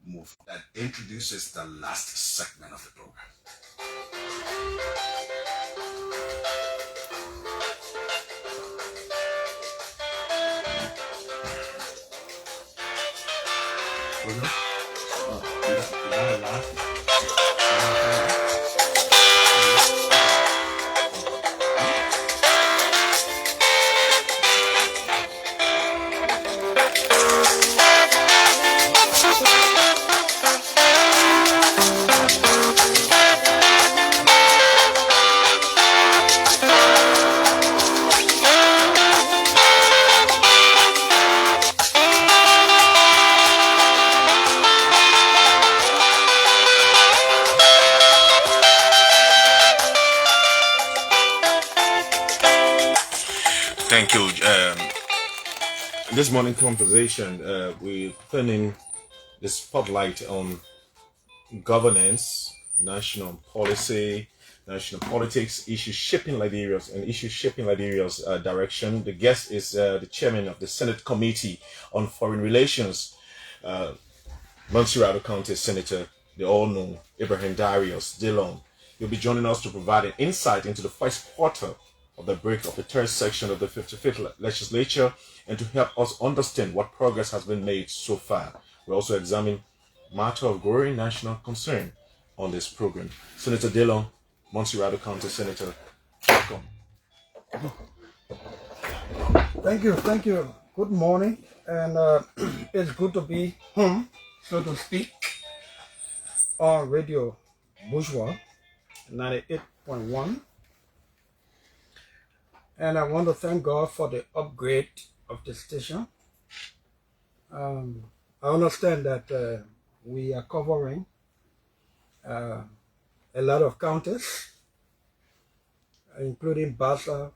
move that introduces the last segment of the program. Thank you. This morning conversation, we're turning the spotlight on governance, national policy, national politics, issues shaping Liberia's direction. The guest is the chairman of the Senate Committee on Foreign Relations, Monrovia County Senator, the all-known Ibrahim Darius Dillon. He'll be joining us to provide an insight into the first quarter of the break of the third section of the 55th legislature and to help us understand what progress has been made so far. We'll also examine matter of growing national concern on this program. Senator Dillon, Monrovia County Senator, welcome. Thank you. Good morning, and it's good to be home, so to speak, on Radio Bushrod 98.1. And I want to thank God for the upgrade of the station. I understand that we are covering a lot of counties, including Bassa,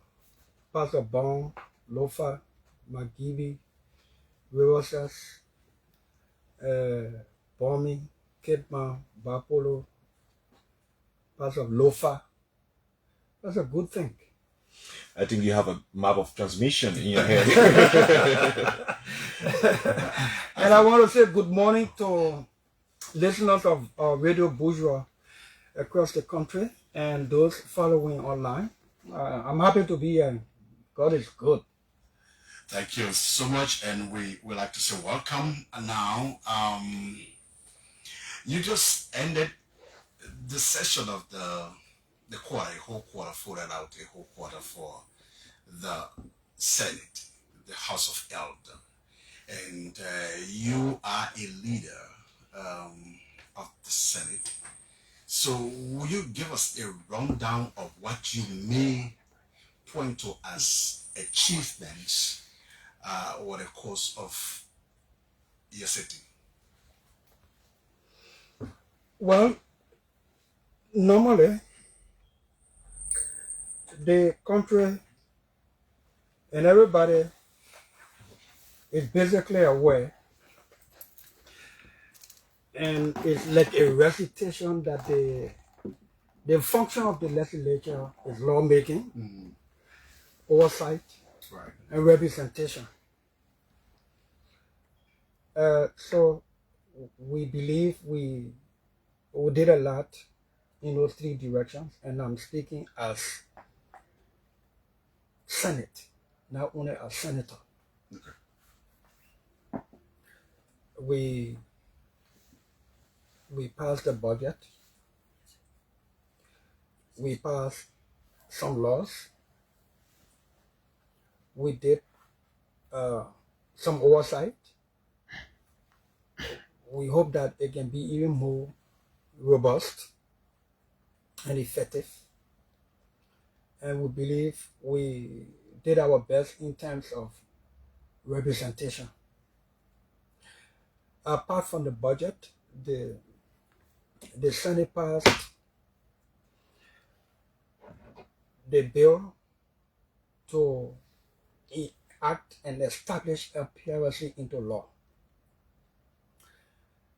Bong, Lofa, Magibi, Rosas, Bomi, Kidma, Bapolo, parts of Lofa. That's a good thing. I think you have a map of transmission in your head. And I want to say good morning to listeners of Radio Bourgeois across the country and those following online. I'm happy to be here. God is good. Thank you so much, and we would like to say welcome. And now, you just ended the session of the quarter, a whole quarter, voted out a whole quarter for the Senate, the House of Elder, and you are a leader of the Senate. So, will you give us a rundown of what you may point to as achievements over the course of your sitting? Well, normally, the country and everybody is basically aware, and it's like a recitation that the function of the legislature is lawmaking, oversight, Right. and representation. So we believe we did a lot in those three directions, and I'm speaking as Senate, not only as senator. Okay. We passed the budget. We passed some laws. We did some oversight. We hope that it can be even more robust and effective. And we believe we did our best in terms of representation. Apart from the budget, the Senate passed the bill to act and establish a piracy into law.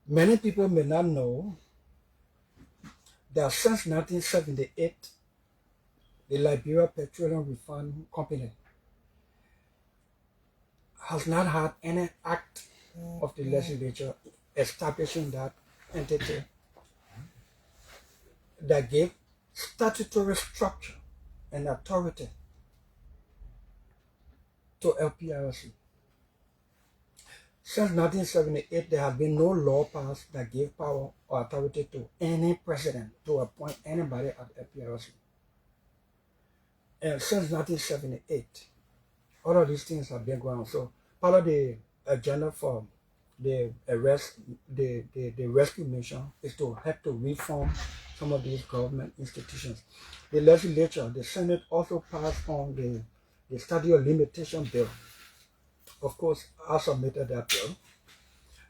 Many people may not know that since 1978, the Liberia Petroleum Refining Company has not had any act of the legislature establishing that entity that gave statutory structure and authority to LPRC. Since 1978, there has been no law passed that gave power or authority to any president to appoint anybody at LPRC. And since 1978, all of these things have been going on. So part of the agenda for the rescue mission is to help to reform some of these government institutions. The legislature, the Senate also passed on the statute of limitation bill. Of course, I submitted that bill,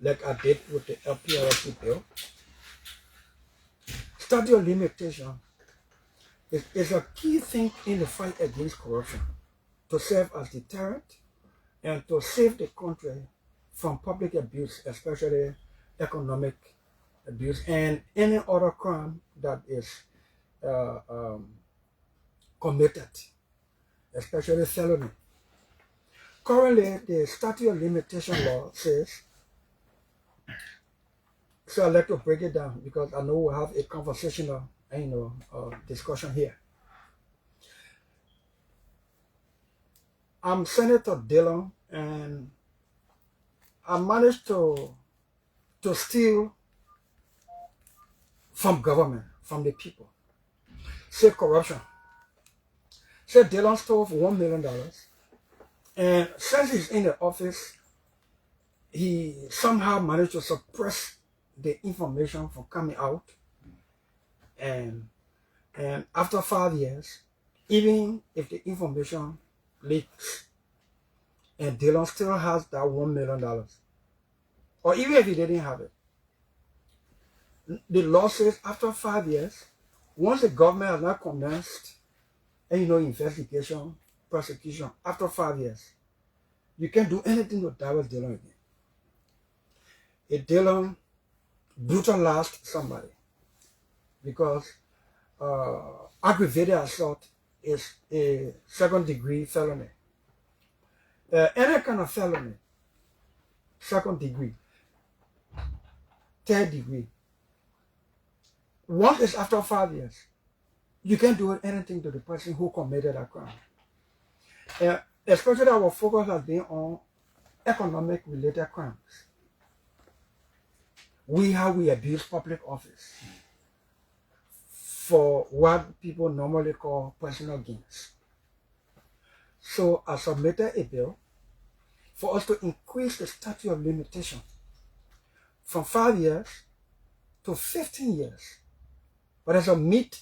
like I did with the LPRC bill. Statute of limitation is a key thing in the fight against corruption, to serve as deterrent and to save the country from public abuse, especially economic abuse and any other crime that is committed, especially felony. Currently, the statute of limitation law says, so I'd like to break it down because I know we'll have a conversational, discussion here. I'm Senator Dillon, and I managed to steal from government, from the people. Say corruption. Say Dillon stole for $1 million. And since he's in the office, he somehow managed to suppress the information from coming out. And after 5 years, even if the information leaks, and Dillon still has that $1 million, or even if he didn't have it, the law says after 5 years, once the government has not commenced, investigation, prosecution, after 5 years, you can't do anything with Darius Dillon again. If Dillon brutalized somebody, because aggravated assault is a second-degree felony. Any kind of felony, second degree, third degree, once it's after 5 years, you can't do anything to the person who committed that crime. Especially our focus has been on economic-related crimes. We abuse public office for what people normally call personal gains. So I submitted a bill for us to increase the statute of limitation from 5 years to 15 years. But there's a meat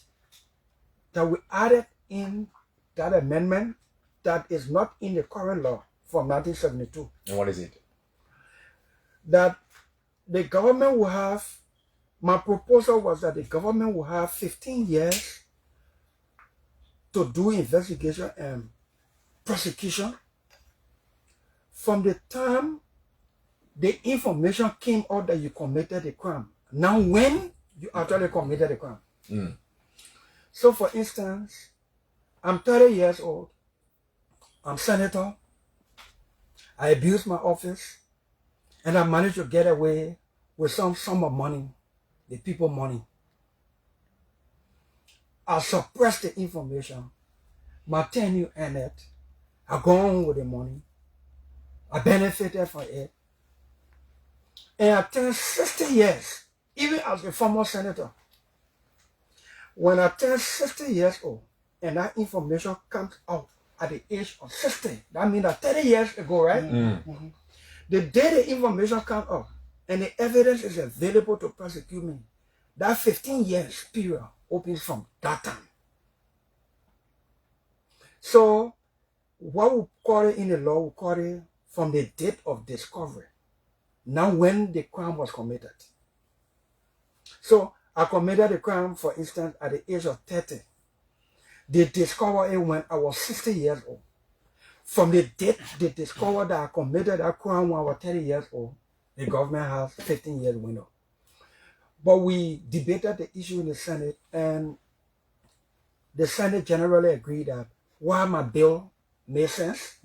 that we added in that amendment that is not in the current law from 1972. And what is it? That the government will have, my proposal was that the government will have 15 years to do investigation and prosecution from the time the information came out that you committed a crime. Now when you actually committed a crime. So for instance, I'm 30 years old, I'm senator, I abused my office, and I managed to get away with some sum of money, the people money. I suppressed the information, my tenure ended, I go on with the money, I benefited from it, and I turned 60 years, even as a former senator. When I turned 60 years old, and that information comes out at the age of 60, that means that 30 years ago, right? The day the information comes out, and the evidence is available to prosecute me, that 15 years period opens from that time. So, what we call it in the law, we call it from the date of discovery. Now when the crime was committed. So, I committed the crime, for instance, at the age of 30. They discovered it when I was 60 years old. From the date they discovered that I committed that crime when I was 30 years old, the government has 15 years window. But we debated the issue in the Senate, and the Senate generally agreed that while my bill made sense,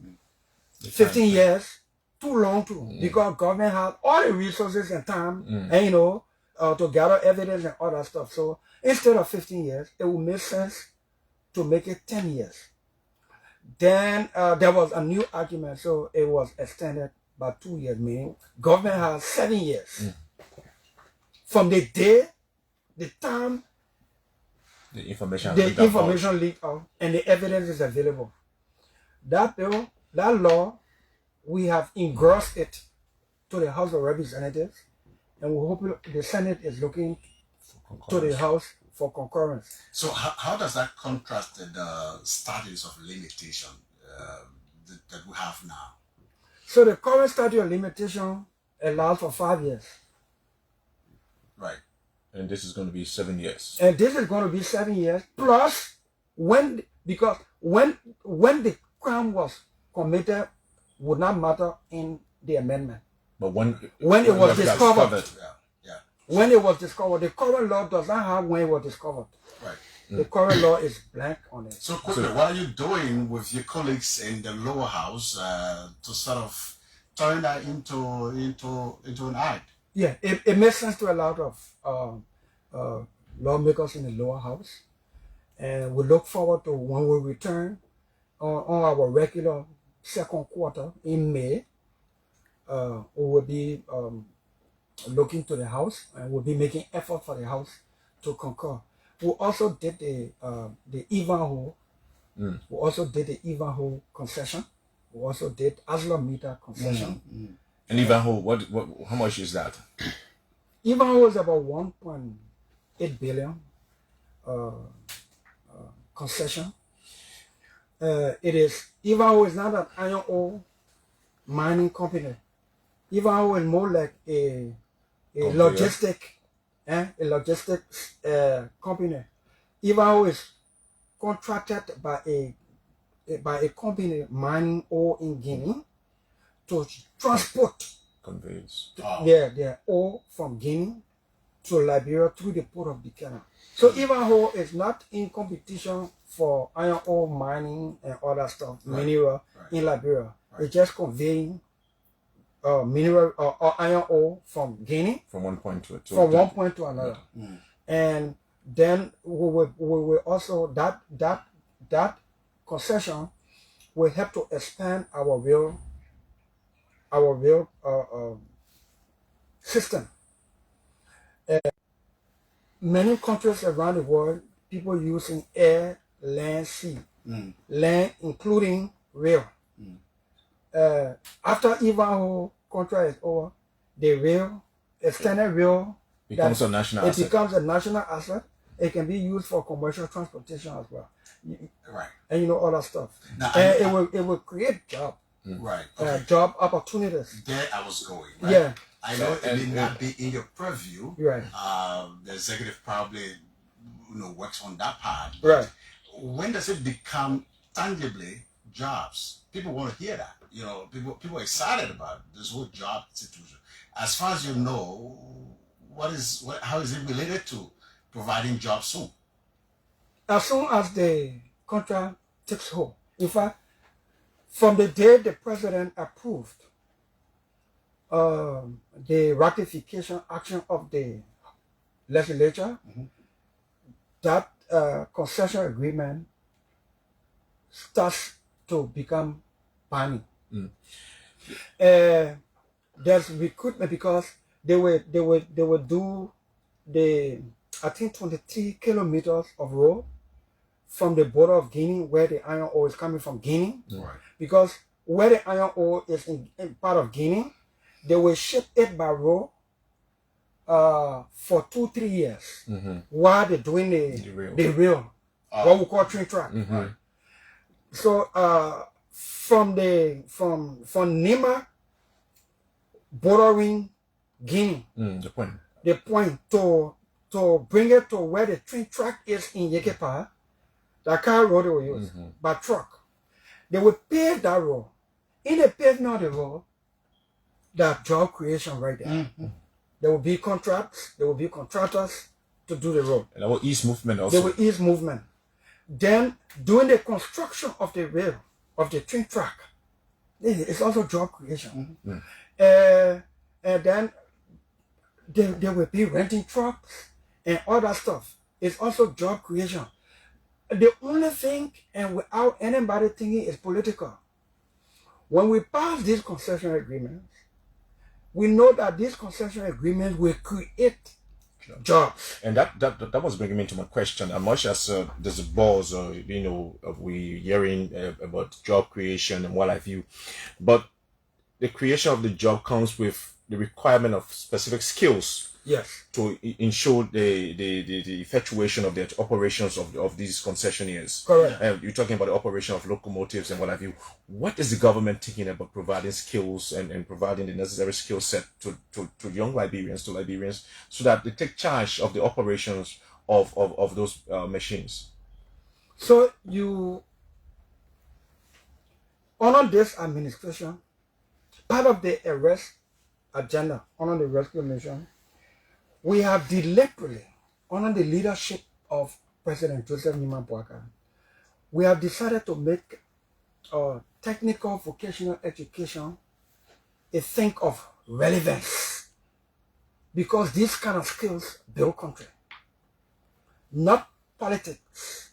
15 years too long because government has all the resources and time and to gather evidence and all that stuff. So instead of 15 years, it would make sense to make it 10 years. Then there was a new argument, so it was extended by 2 years, meaning government has 7 years. From the day, the time the information leaked out and the evidence is available. That bill, that law, we have engrossed it to the House of Representatives, and we hope the Senate is looking to the House for concurrence. So how does that contrast the status of limitation that we have now? So the current statute of limitation allows for 5 years. Right. And this is going to be 7 years. And this is going to be 7 years plus because when the crime was committed would not matter in the amendment. But when it was discovered, when it was discovered, the current law does not have when it was discovered. Right. The current law is blank on it. So quickly, what are you doing with your colleagues in the lower house to sort of turn that into an act? Yeah, it makes sense to a lot of lawmakers in the lower house, and we look forward to when we return on our regular second quarter in May. We will be looking to the House, and we'll be making effort for the House to concur. We also did the Ivanhoe. We also did the Ivanhoe concession. We also did Aslam meter concession. And Ivanhoe, what? How much is that? Ivanhoe is about 1.8 billion concession. Ivanhoe is not an iron ore mining company. Ivanhoe is more like a logistics company. Ivanhoe is contracted by a company mining ore in Guinea to transport their ore from Guinea to Liberia through the port of Buchanan. So Ivanhoe is not in competition for iron ore mining and all that stuff, mineral in Liberia. It's just conveying mineral or iron ore from Guinea from one point to another. And then we will also that concession will help to expand our rail system. Many countries around the world, people using air, land, sea, land including rail. After Ivanhoe contract is over, the extended rail becomes a national asset. It becomes a national asset. It can be used for commercial transportation as well. Right. And all that stuff. Now, and it will create job. Right. Okay. Job opportunities. There I was going. Right? Yeah. I know it may not be in your purview. Right. The executive probably works on that part. Right. When does it become tangibly jobs? People want to hear that. People are excited about this whole job situation. As far as you know, how is it related to providing jobs soon? As soon as the contract takes hold. In fact, from the day the president approved the ratification action of the legislature, that concession agreement starts to become binding. There's recruitment because they will do I think 23 kilometers of road from the border of Guinea, where the iron ore is coming from Guinea. Right. Because where the iron ore is in part of Guinea, they will ship it by road for 2-3 years while they're doing the rail, what we call train track. Right. So from Nima bordering Guinea, the point to bring it to where the train track is in Yekepa, the car road they will use by truck. They will pave that road. In the pavement of the road, that job creation right there. There will be contracts, there will be contractors to do the road. And that will ease movement also. They will ease movement. Then, during the construction of the rail, of the train track, It's also job creation. Mm. And then they will be renting trucks and all that stuff. It's also job creation. The only thing, and without anybody thinking, is political. When we pass these concession agreements, we know that these concession agreements will create jobs. And that was bringing me to my question. As much as there's a buzz, we hearing about job creation and what have you, but the creation of the job comes with the requirement of specific skills. Yes. To ensure the effectuation of the operations of these concessionaires. Correct. You're talking about the operation of locomotives and what have you. What is the government thinking about providing skills and providing the necessary skill set to young Liberians, so that they take charge of the operations of those machines? So you, under this administration, part of the arrest agenda, under the rescue mission, we have deliberately, under the leadership of President Joseph Nima Boakai, we have decided to make technical vocational education a thing of relevance, because these kind of skills build country, not politics.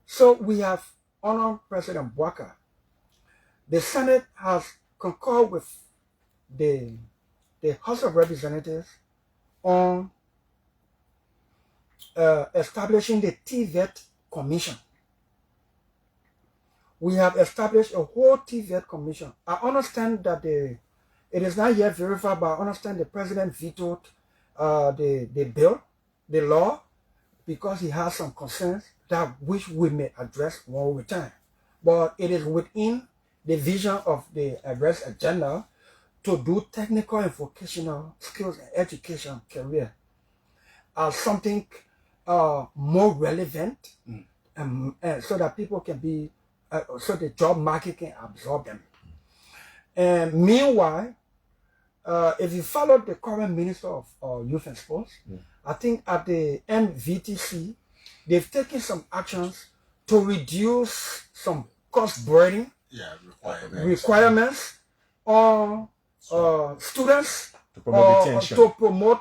So we have honored President Boakai. The Senate has concurred with the House of Representatives on establishing the TVET Commission. We have established a whole TVET Commission. I understand that it is not yet verified, but I understand the President vetoed the bill, the law, because he has some concerns that which we may address one more time. But it is within the vision of the arrest agenda to do technical and vocational skills and education career as something more relevant, and so that people can be, so the job market can absorb them. And meanwhile, if you follow the current Minister of Youth and Sports, I think at the NVTC, they've taken some actions to reduce some cost burden requirements on students to promote retention, to promote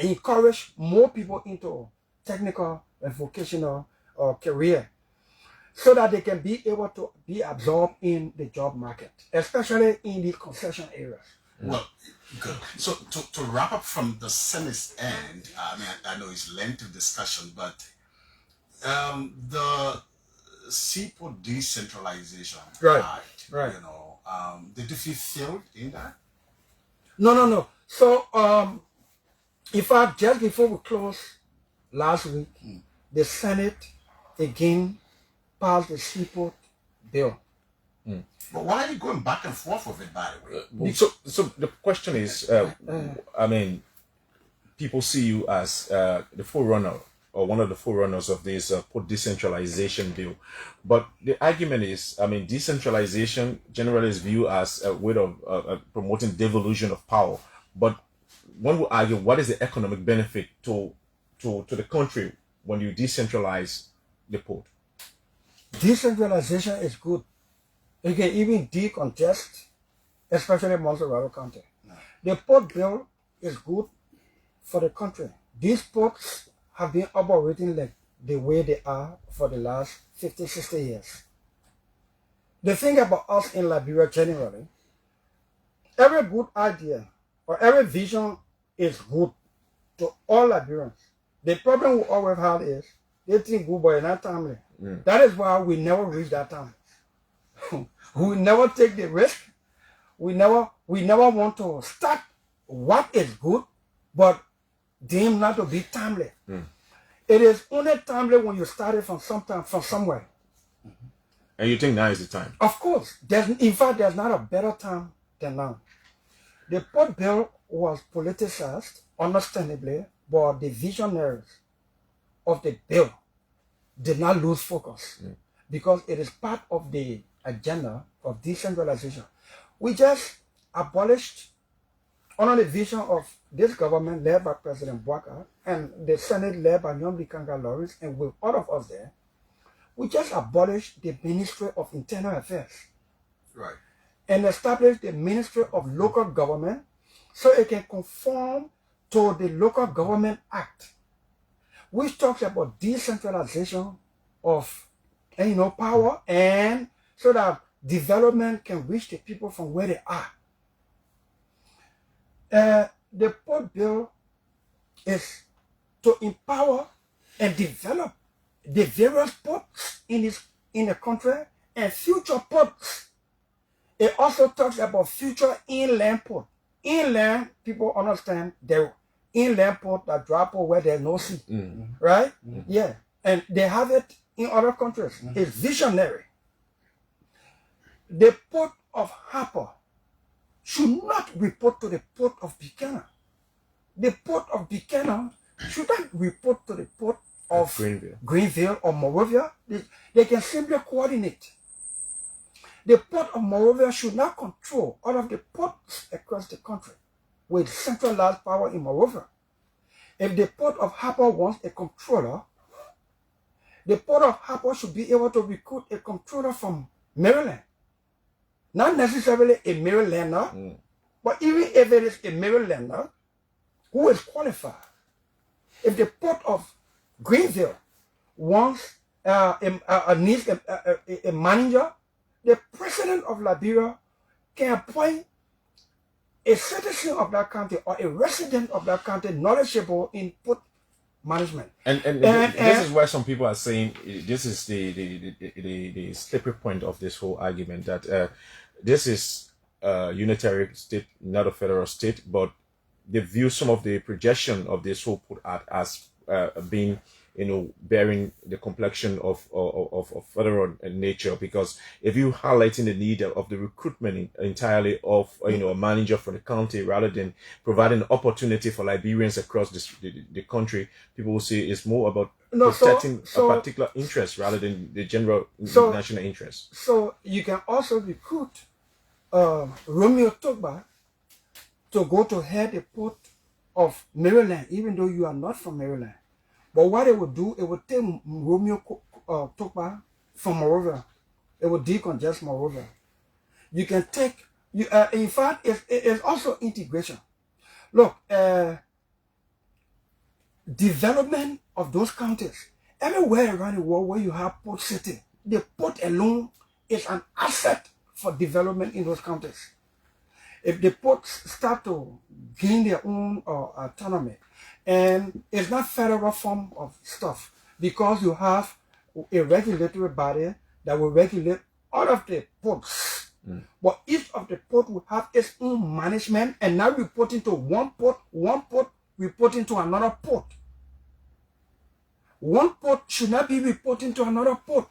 encourage more people into technical and vocational career, so that they can be able to be absorbed in the job market, especially in the concession areas. Well, good. So to wrap up from the Senate's end, I know it's lengthy discussion, but the seaport decentralization, right. Did you feel failed in that? No. So, in fact, just before we closed last week, the Senate again passed the seaport bill. But why are you going back and forth with it, by the way? So the question is, people see you as the forerunner or one of the forerunners of this port decentralization bill. But the argument is, decentralization generally is viewed as a way of promoting devolution of power. But one would argue, what is the economic benefit to the country when you decentralize the port? Decentralization is good. It can even decongest, especially Monrovia County. The port bill is good for the country. These ports have been operating like the way they are for the last 50, 60 years. The thing about us in Liberia generally, every good idea or every vision is good to all Liberians. The problem we always have is they think good boy not timely. That is why we never reach that time. We never take the risk. We never want to start what is good, but deem not to be timely. It is only timely when you started from somewhere. And you think now is the time? Of course. In fact, there's not a better time than now. The port bill was politicized, understandably, but the visionaries of the bill did not lose focus because it is part of the agenda of decentralization. We just abolished, under the vision of this government led by President Boakai and the Senate led by Young Bikanga Lawrence, and with all of us there, We just abolished the Ministry of Internal Affairs. Right. And established the Ministry of Local Government so it can conform to the Local Government Act, which talks about decentralization of power, and so that development can reach the people from where they are. The port bill is to empower and develop the various ports in the country and future ports. It also talks about future inland port. Inland, people understand the inland port that drop where there's no sea, right? Yeah, and they have it in other countries. It's visionary. The port of Harper should not report to the port of Buchanan. The port of Buchanan should not report to the port of Greenville or Monrovia. They can simply coordinate. The port of Monrovia should not control all of the ports across the country with centralized power in Monrovia. If the port of Harper wants a controller, the port of Harper should be able to recruit a controller from Maryland. Not necessarily a Marylander, but even if it is a Marylander who is qualified. If the port of Greenville wants needs a manager, the president of Liberia can appoint a citizen of that country or a resident of that country knowledgeable in port management. And this is where some people are saying this is the slippery point of this whole argument, that this is a unitary state, not a federal state, but they view some of the projection of this whole port act as being, bearing the complexion of federal nature, because if you highlighting the need of the recruitment entirely of a manager for the county rather than providing opportunity for Liberians across the country, people will say it's more about protecting a particular interest rather than the general national interest. So you can also recruit Romeo Togba to go to head the port of Maryland, even though you are not from Maryland. But what it would do, it would take Romeo Togba from Monrovia. It would decongest Monrovia. You can take, in fact, it's also integration. Look, development of those counties. Everywhere around the world where you have port city, the port alone is an asset for development in those counties. If the ports start to gain their own autonomy, and it's not federal form of stuff, because you have a regulatory body that will regulate all of the ports. But each of the port will have its own management and not reporting to one port reporting to another port. One port should not be reporting to another port.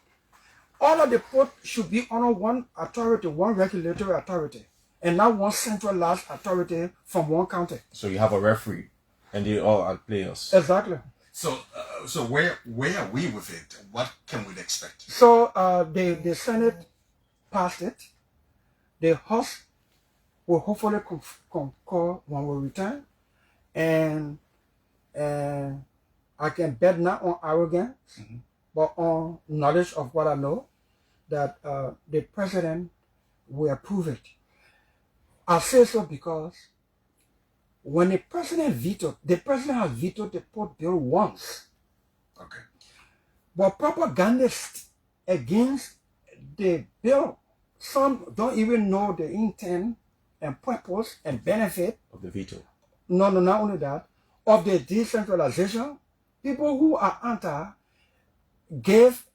All of the ports should be under one authority, one regulatory authority, and not one centralized authority from one county. So you have a referee, and they all are players. Exactly. So where are we with it? What can we expect? So the Senate passed it. The House will hopefully concur when we return, and I can bet not on arrogance, but on knowledge of what I know, that the president will approve it. I say so because when the president has vetoed the port bill once. Okay. But propagandists against the bill, some don't even know the intent and purpose and benefit of the veto. No, not only that, of the decentralization. People who are anti gave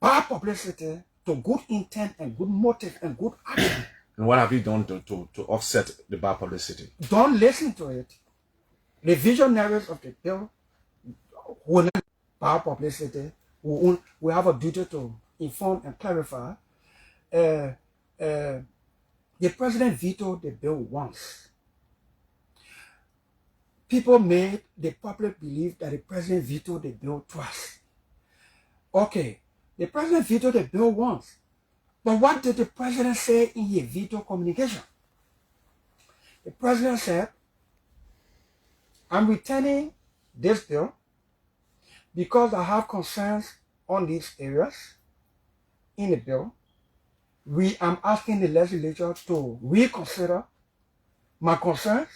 bad publicity to good intent and good motive and good action. And what have you done to offset the bad publicity? Don't listen to it. The visionaries of the bill will not bad publicity. We have a duty to inform and clarify. The president vetoed the bill once. People made the public believe that the president vetoed the bill twice. Okay, the president vetoed the bill once. But what did the president say in his veto communication? The president said, I'm returning this bill because I have concerns on these areas in the bill. I'm asking the legislature to reconsider my concerns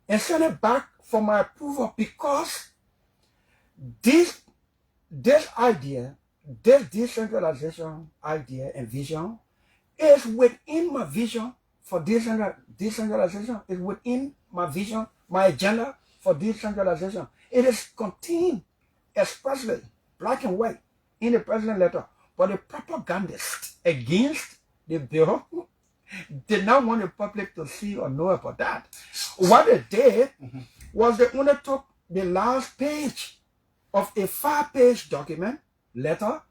and send it back for my approval, because this idea, this decentralization idea and vision is within my vision for decentralization, is within my vision, my agenda for decentralization. It is contained expressly, black and white, in the president's letter. But the propagandists against the bill did not want the public to see or know about that. What they did was they only took the last page of a 5-page document, letter,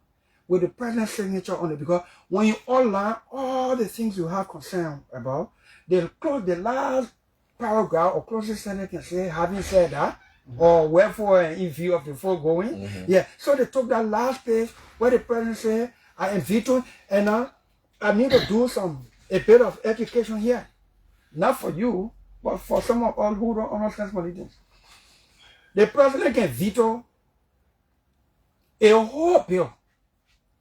with the president's signature on it, because when you outline all the things you have concern about, they'll close the last paragraph or closing sentence and say, having said that, or wherefore in view of the foregoing. Yeah, so they took that last page where the president said, I am vetoing, and I need to do a bit of education here. Not for you, but for some of us who don't understand politics. The president can veto a whole bill.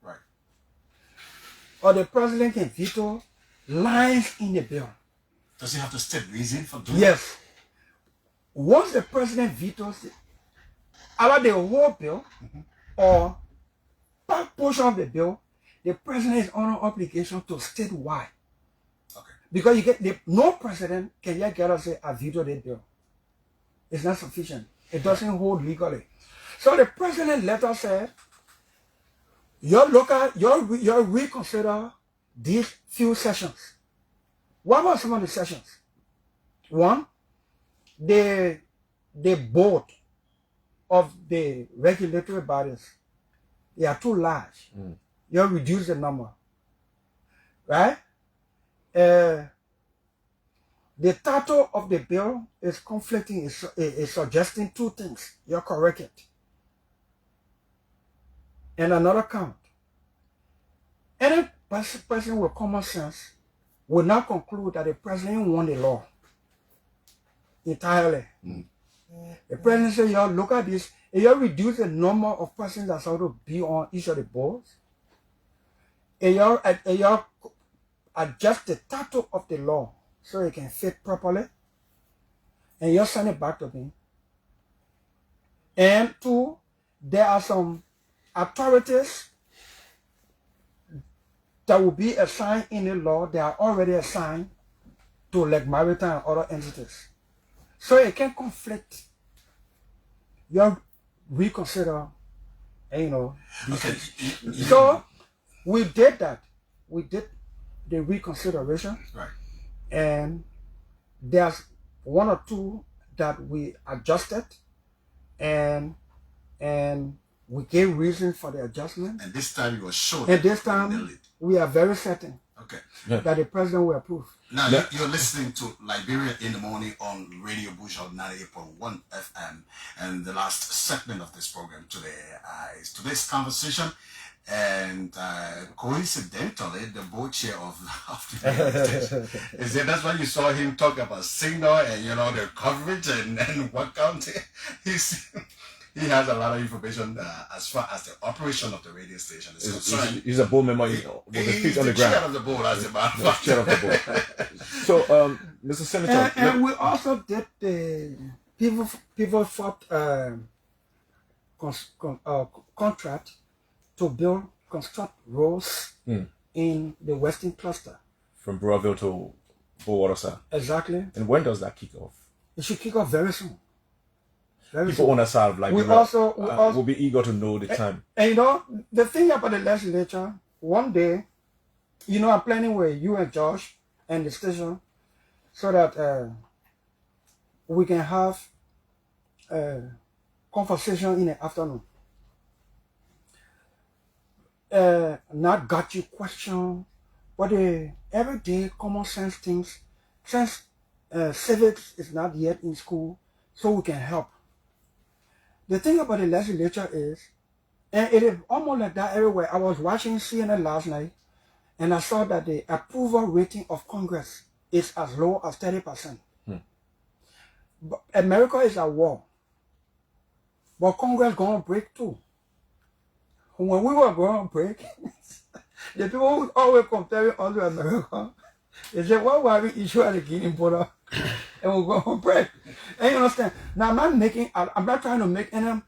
Right. Or the president can veto lines in the bill. Does he have to state reason for doing Yes. Once the president vetoes it, either the whole bill or part portion of the bill, the president is under obligation to state why. Okay. Because no president can yet get us say, I veto the bill. It's not sufficient. It doesn't hold legally. So the president letter said, you'll reconsider these few sessions. What were some of the sessions? One, the board of the regulatory bodies, they are too large. You reduce the number, right? The title of the bill is conflicting, is suggesting two things. You correct it. And another count. Any person with common sense will not conclude that the president won the law entirely. The president said, y'all look at this, and you reduce the number of persons that's ought to be on each of the boards, and you adjust the title of the law so it can fit properly, and you send it back to me. And two, there are some authorities that will be assigned in the law. They are already assigned to like maritime and other entities. So it can conflict. You reconsider, Okay. So we did that. We did the reconsideration. Right. And there's one or two that we adjusted, and we gave reason for the adjustment. And this time you were sure. And this time we are very certain that the president will approve. Now you're listening to Liberia in the Morning on Radio Bushrod 98.1 FM, and the last segment of this program today is today's conversation. And coincidentally, the board chair of the station is there. That's why you saw him talk about signal and the coverage and what county. He has a lot of information as far as the operation of the radio station is concerned. He's a board member with the feet on the ground. Chair of the board, as a matter of fact. Chair of the board. So, Mr. Senator, and we also did the people fought contract to construct roads in the western cluster. From Brownsville to Waterside. Exactly. And when does that kick off? It should kick off very soon. People on the side of will be eager to know the time. And the thing about the legislature, one day, I'm planning with you and Josh and the station so that we can have a conversation in the afternoon. Not got you question, but the everyday common sense things, since civics is not yet in school, so we can help. The thing about the legislature is, and it is almost like that everywhere. I was watching CNN last night, and I saw that the approval rating of Congress is as low as 30%. But America is at war, but Congress gonna break too. when we were going on break, the people who always comparing us to America, they said, why were we issue at the Guinea border and we go on break? And you understand? Now I'm not trying to make any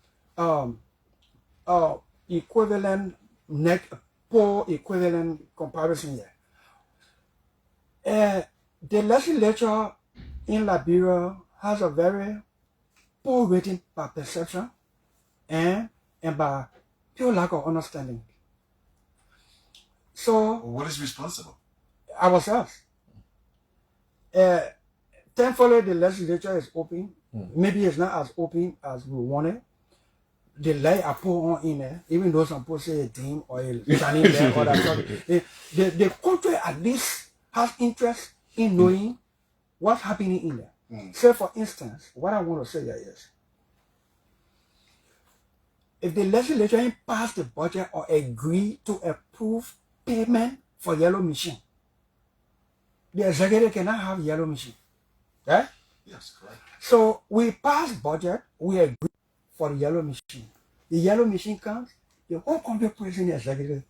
equivalent poor equivalent comparison here. The legislature in Liberia has a very poor rating by perception and by pure lack of understanding. So what is responsible? Ourselves. Thankfully, the legislature is open. Maybe it's not as open as we wanted. The light I put on in there, even though some people say a team or a standing there or that sort of, the country at least has interest in knowing what's happening in there. Say, for instance, what I want to say here is, if the legislature pass the budget or agree to approve payment for yellow machine, the executive cannot have yellow machine. Right? Yes, correct. So we pass budget, we agree for the yellow machine. The yellow machine comes, the whole country praising the executive.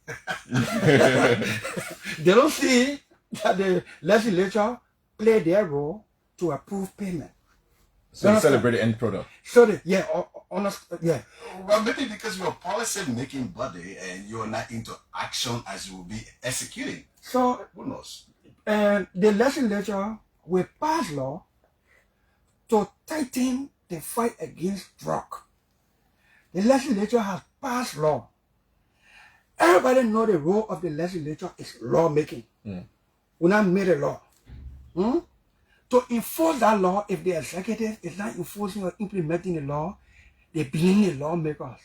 They don't see that the legislature play their role to approve payment. So you celebrate the end product. So Well, maybe because you're a policy making body and you're not into action as you will be executing. So who knows? And the legislature will pass law to tighten the fight against drug. The legislature has passed law. Everybody know the role of the legislature is lawmaking. We not made a law. To enforce that law, if the executive is not enforcing or implementing the law, they blame the lawmakers.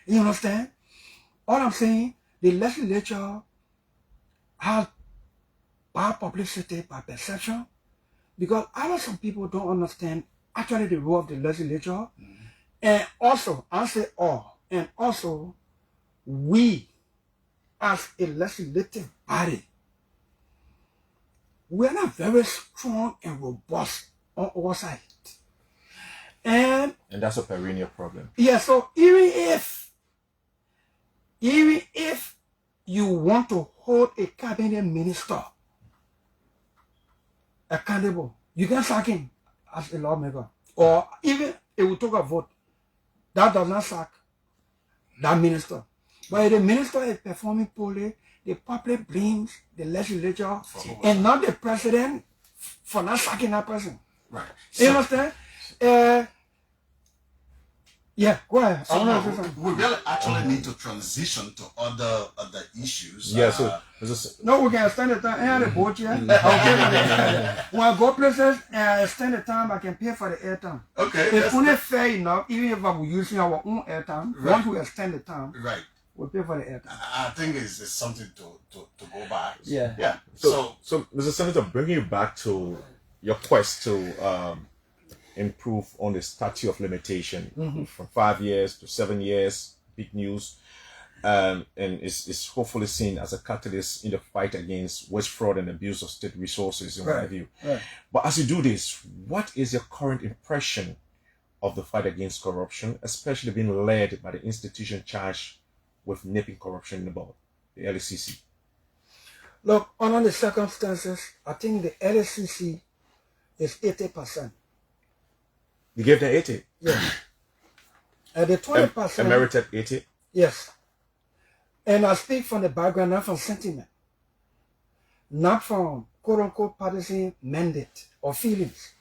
You understand? All I'm saying, the legislature has bad publicity by perception, because other some people don't understand actually the role of the legislature. And also, I say all, and also we as a legislative body, we are not very strong and robust on our side. And that's a perennial problem. Yeah, so even if you want to hold a cabinet minister accountable, you can sack him as a lawmaker. Or even if we took a vote, that does not sack that minister. But if the minister is performing poorly, the public blames the legislature and not the president for not sacking that person. Right. You understand? Yeah, go ahead. So we really actually need to transition to other issues. Yeah, so no, we can extend the time. I had a boat here. When I go places and extend the time, I can pay for the airtime. Okay. It's only fair enough, even if I'm using our own airtime. Right. Once we extend the time, right, we'll pay for the airtime. I think it's something to go back. Yeah. Yeah. So, Mr. Senator, bringing you back to your quest to improve on the statute of limitation from 5 years to 7 years, big news, and is hopefully seen as a catalyst in the fight against waste, fraud, and abuse of state resources, in my view. Right. But as you do this, what is your current impression of the fight against corruption, especially being led by the institution charged with nipping corruption in the bud, the LCC? Look, under the circumstances, I think the LCC is 80%. You gave them 80? Yeah. And the 20%... Emerited 80? Yes. And I speak from the background, not from sentiment. Not from quote-unquote partisan mandate or feelings.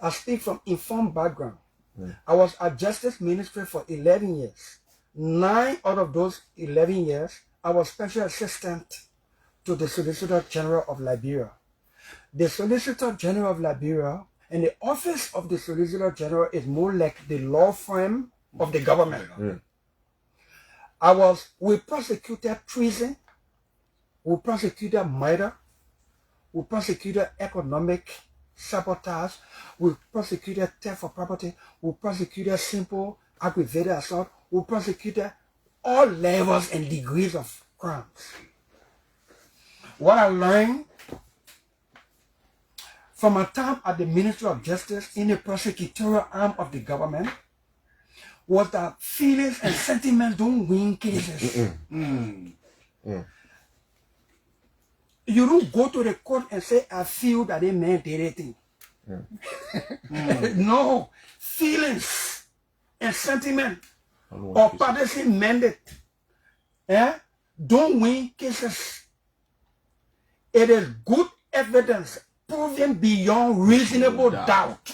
I speak from informed background. I was at Justice Ministry for 11 years. 9 out of those 11 years, I was special assistant to the Solicitor General of Liberia. The Solicitor General of Liberia and the office of the Solicitor General is more like the law firm of the government. We prosecuted treason, we prosecuted murder, we prosecuted economic sabotage, we prosecuted theft of property, we prosecuted simple aggravated assault, we prosecuted all levels and degrees of crimes. What I learned from my time at the Ministry of Justice in the prosecutorial arm of the government was that feelings and sentiments don't win cases. You don't go to the court and say, I feel that a man did anything. No. Feelings and sentiment or partisan mandate don't win cases. It is good evidence proven beyond reasonable doubt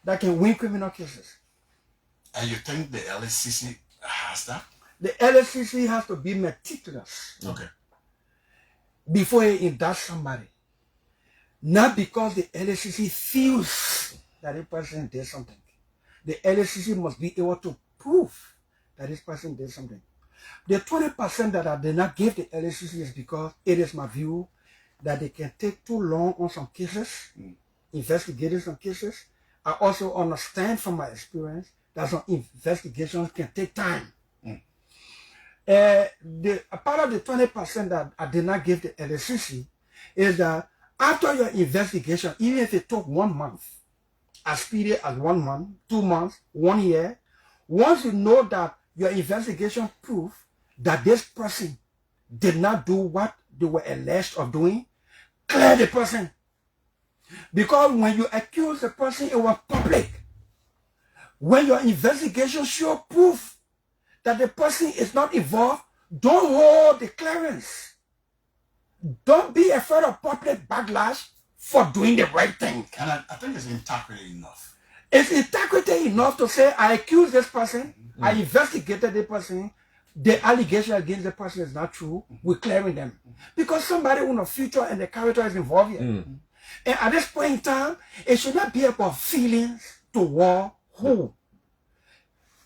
that can win criminal cases. And you think the LSCC has that? The LSCC has to be meticulous. Okay. Before he indicts somebody. Not because the LSCC feels that a person did something. The LSCC must be able to prove that this person did something. The 20% that I did not give the LSCC is because it is my view that they can take too long on some cases, investigating some cases. I also understand from my experience that some investigations can take time. A part of the 20% that I did not give the LSCC is that after your investigation, even if it took 1 month, as speedy as 1 month, 2 months, 1 year, once you know that your investigation proved that this person did not do what they were alleged of doing, clear the person. Because when you accuse the person, it was public. When your investigation show proof that the person is not involved, don't hold the clearance. Don't be afraid of public backlash for doing the right thing. And I think it's integrity enough. It's integrity enough to say, I accuse this person, I investigated the person, the allegation against the person is not true, we're clearing them. Because somebody in the future and the character is involved here. And at this point in time, it should not be about feelings toward who.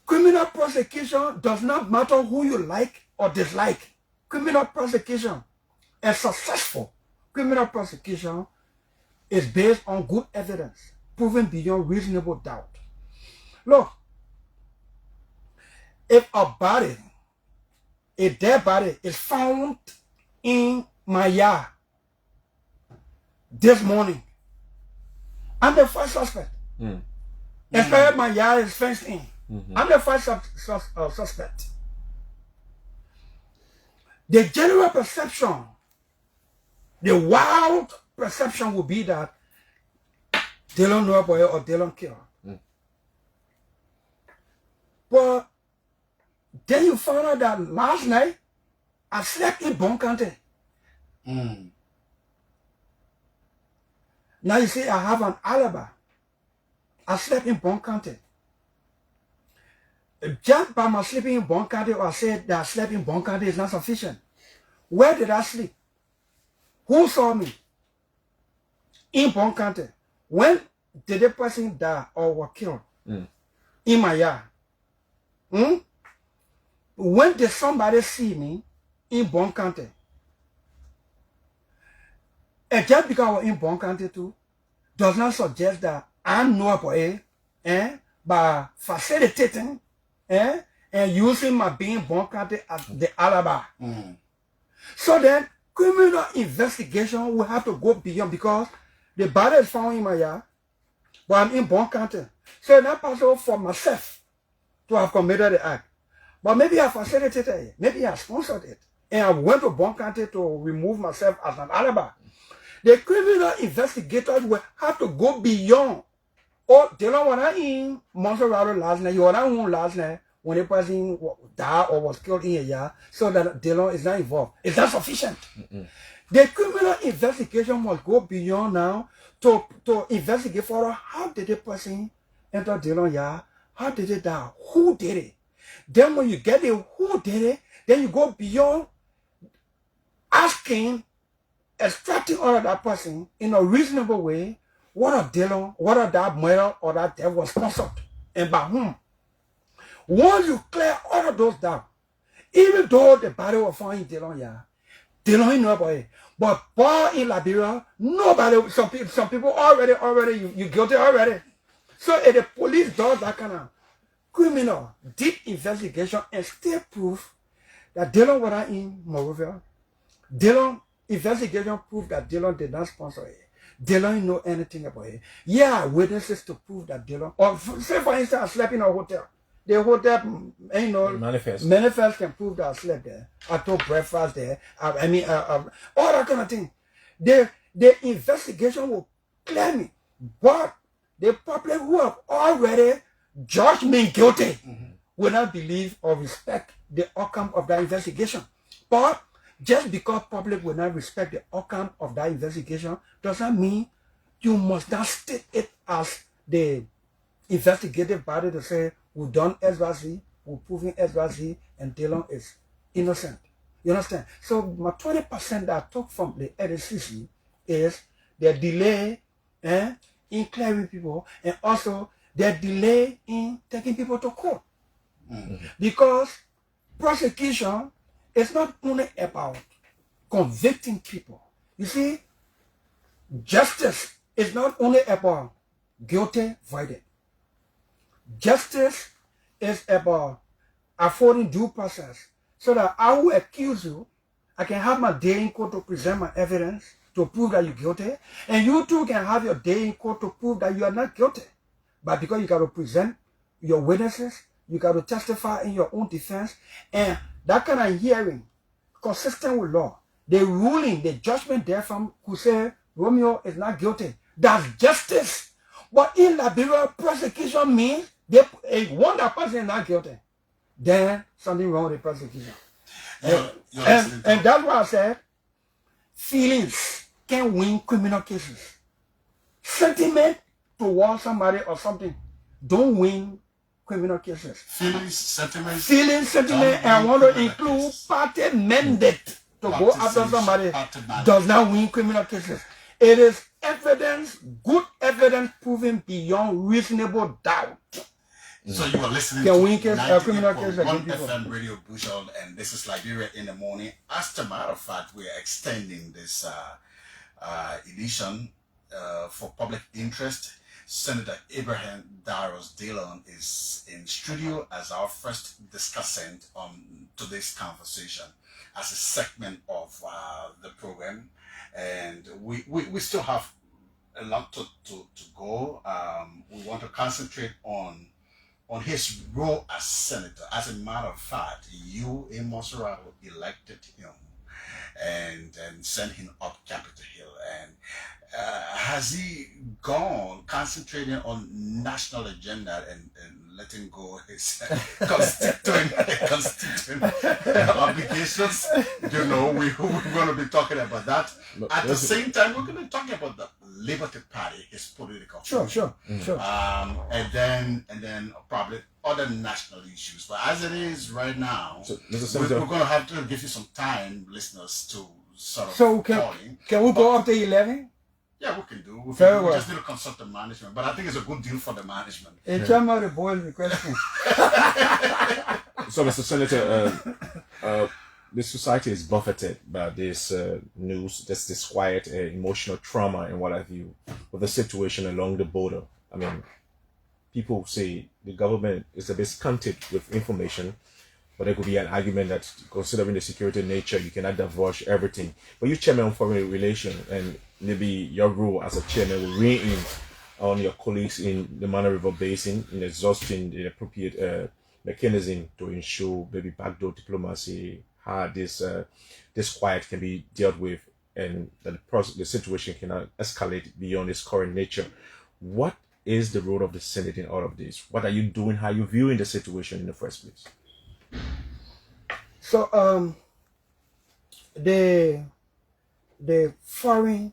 Criminal prosecution does not matter who you like or dislike. Criminal prosecution, a successful criminal prosecution, is based on good evidence, proven beyond reasonable doubt. Look, if a dead body is found in my yard this morning, I'm the first suspect. Especially my yard is fenced in. I'm the first suspect. The general perception, the wild perception will be that Dillon knew boy or Dillon killed. But then you found out that last night I slept in Bon County. Now you see I have an alibi. I slept in Bon County. Just by my sleeping in Bon County, or I said that I slept in Bon County is not sufficient. Where did I sleep? Who saw me? In Bon County. When did the person die or was killed? In my yard. When did somebody see me in Bon County? And just because I was in Bon County too, does not suggest that I know about it, by facilitating and using my being Bon County as the alibi. So then, criminal investigation will have to go beyond, because the body is found in my yard, but I'm in Bon County. So it's not possible for myself to have committed the act. But maybe I facilitated it, maybe I sponsored it, and I went to Bon County to remove myself as an alibi. The criminal investigators will have to go beyond. Oh, Dillon was not in Monrovia last night, you were not home last night when a person died or was killed in a yard, so that Dillon is not involved. Is that sufficient? The criminal investigation must go beyond now to investigate for how did the person enter Dillon yard, how did it die, who did it. Then when you get the who did it, then you go beyond asking, extracting out of that person in a reasonable way, what of Dillon, what of that murder or that death was sponsored, and by whom. Once you clear all of those down, even though the body was found in Dillon yard, Dillon know about it. But bar in Liberia, nobody, some people already, you guilty already. So if the police does that kind of criminal deep investigation and still prove that Dillon was not in Monrovia, Dillon investigation proved that Dillon did not sponsor it. Dillon didn't know anything about it. Yeah, witnesses to prove that Dillon, or say for instance, I slept in a hotel. the hotel, manifest can prove that I slept there. I took breakfast there. All that kind of thing. The investigation will clear me. But the public who have already judged me guilty will not believe or respect the outcome of that investigation. But just because public will not respect the outcome of that investigation doesn't mean you must not state it as the investigative body to say, we've done XYZ, we've proven XYZ, and Dillon is innocent. You understand? So my 20% that I took from the LCC is their delay in clearing people, and also their delay in taking people to court. Because prosecution is not only about convicting people. You see, justice is not only about guilty verdict. Justice is about affording due process so that I will accuse you. I can have my day in court to present my evidence to prove that you're guilty, and you too can have your day in court to prove that you are not guilty. But because you got to present your witnesses, you got to testify in your own defense, and that kind of hearing, consistent with law, the ruling, the judgment therefrom who say Romeo is not guilty, that's justice. But in Liberia, prosecution means one that person is not guilty, then something wrong with the prosecution. And that's why I said feelings can win criminal cases. Sentiment towards somebody or something don't win criminal cases. Feelings, sentiment, and I want to include party mandate to go after somebody does not win criminal cases. It is evidence, good evidence proven beyond reasonable doubt. So you are listening to criminal case FM Radio Bushrod, and this is Liberia in the Morning. As a matter of fact, we are extending this edition for public interest. Senator Abraham Darius Dillon is in studio as our first discussant on today's conversation as a segment of the program, and we still have a lot to go. We want to concentrate on his role as senator. As a matter of fact, you in Monrovia elected him and sent him up Capitol Hill. And has he gone concentrating on national agenda and letting go his constituent obligations? You know, we're going to be talking about that. At the same time, we're going to talk about the Liberty Party, his political sure. And then probably other national issues. But as it is right now, we're going to have to give you some time, listeners, to sort of can we go up to 11? Yeah, we can do. We just need to consult the management. But I think it's a good deal for the management. Tell me the boys the question. So, Mr. Senator, the society is buffeted by this news, this disquiet, emotional trauma and what have you, with the situation along the border. I mean, people say the government is a bit stunted with information, but there could be an argument that considering the security nature, you cannot divulge everything. But you chairman on foreign relations, and maybe your role as a chairman will rein in on your colleagues in the Monrovia Basin in exhausting the appropriate mechanism to ensure maybe backdoor diplomacy, how this quiet can be dealt with, and that the situation cannot escalate beyond its current nature. What is the role of the Senate in all of this? What are you doing? How are you viewing the situation in the first place? So the foreign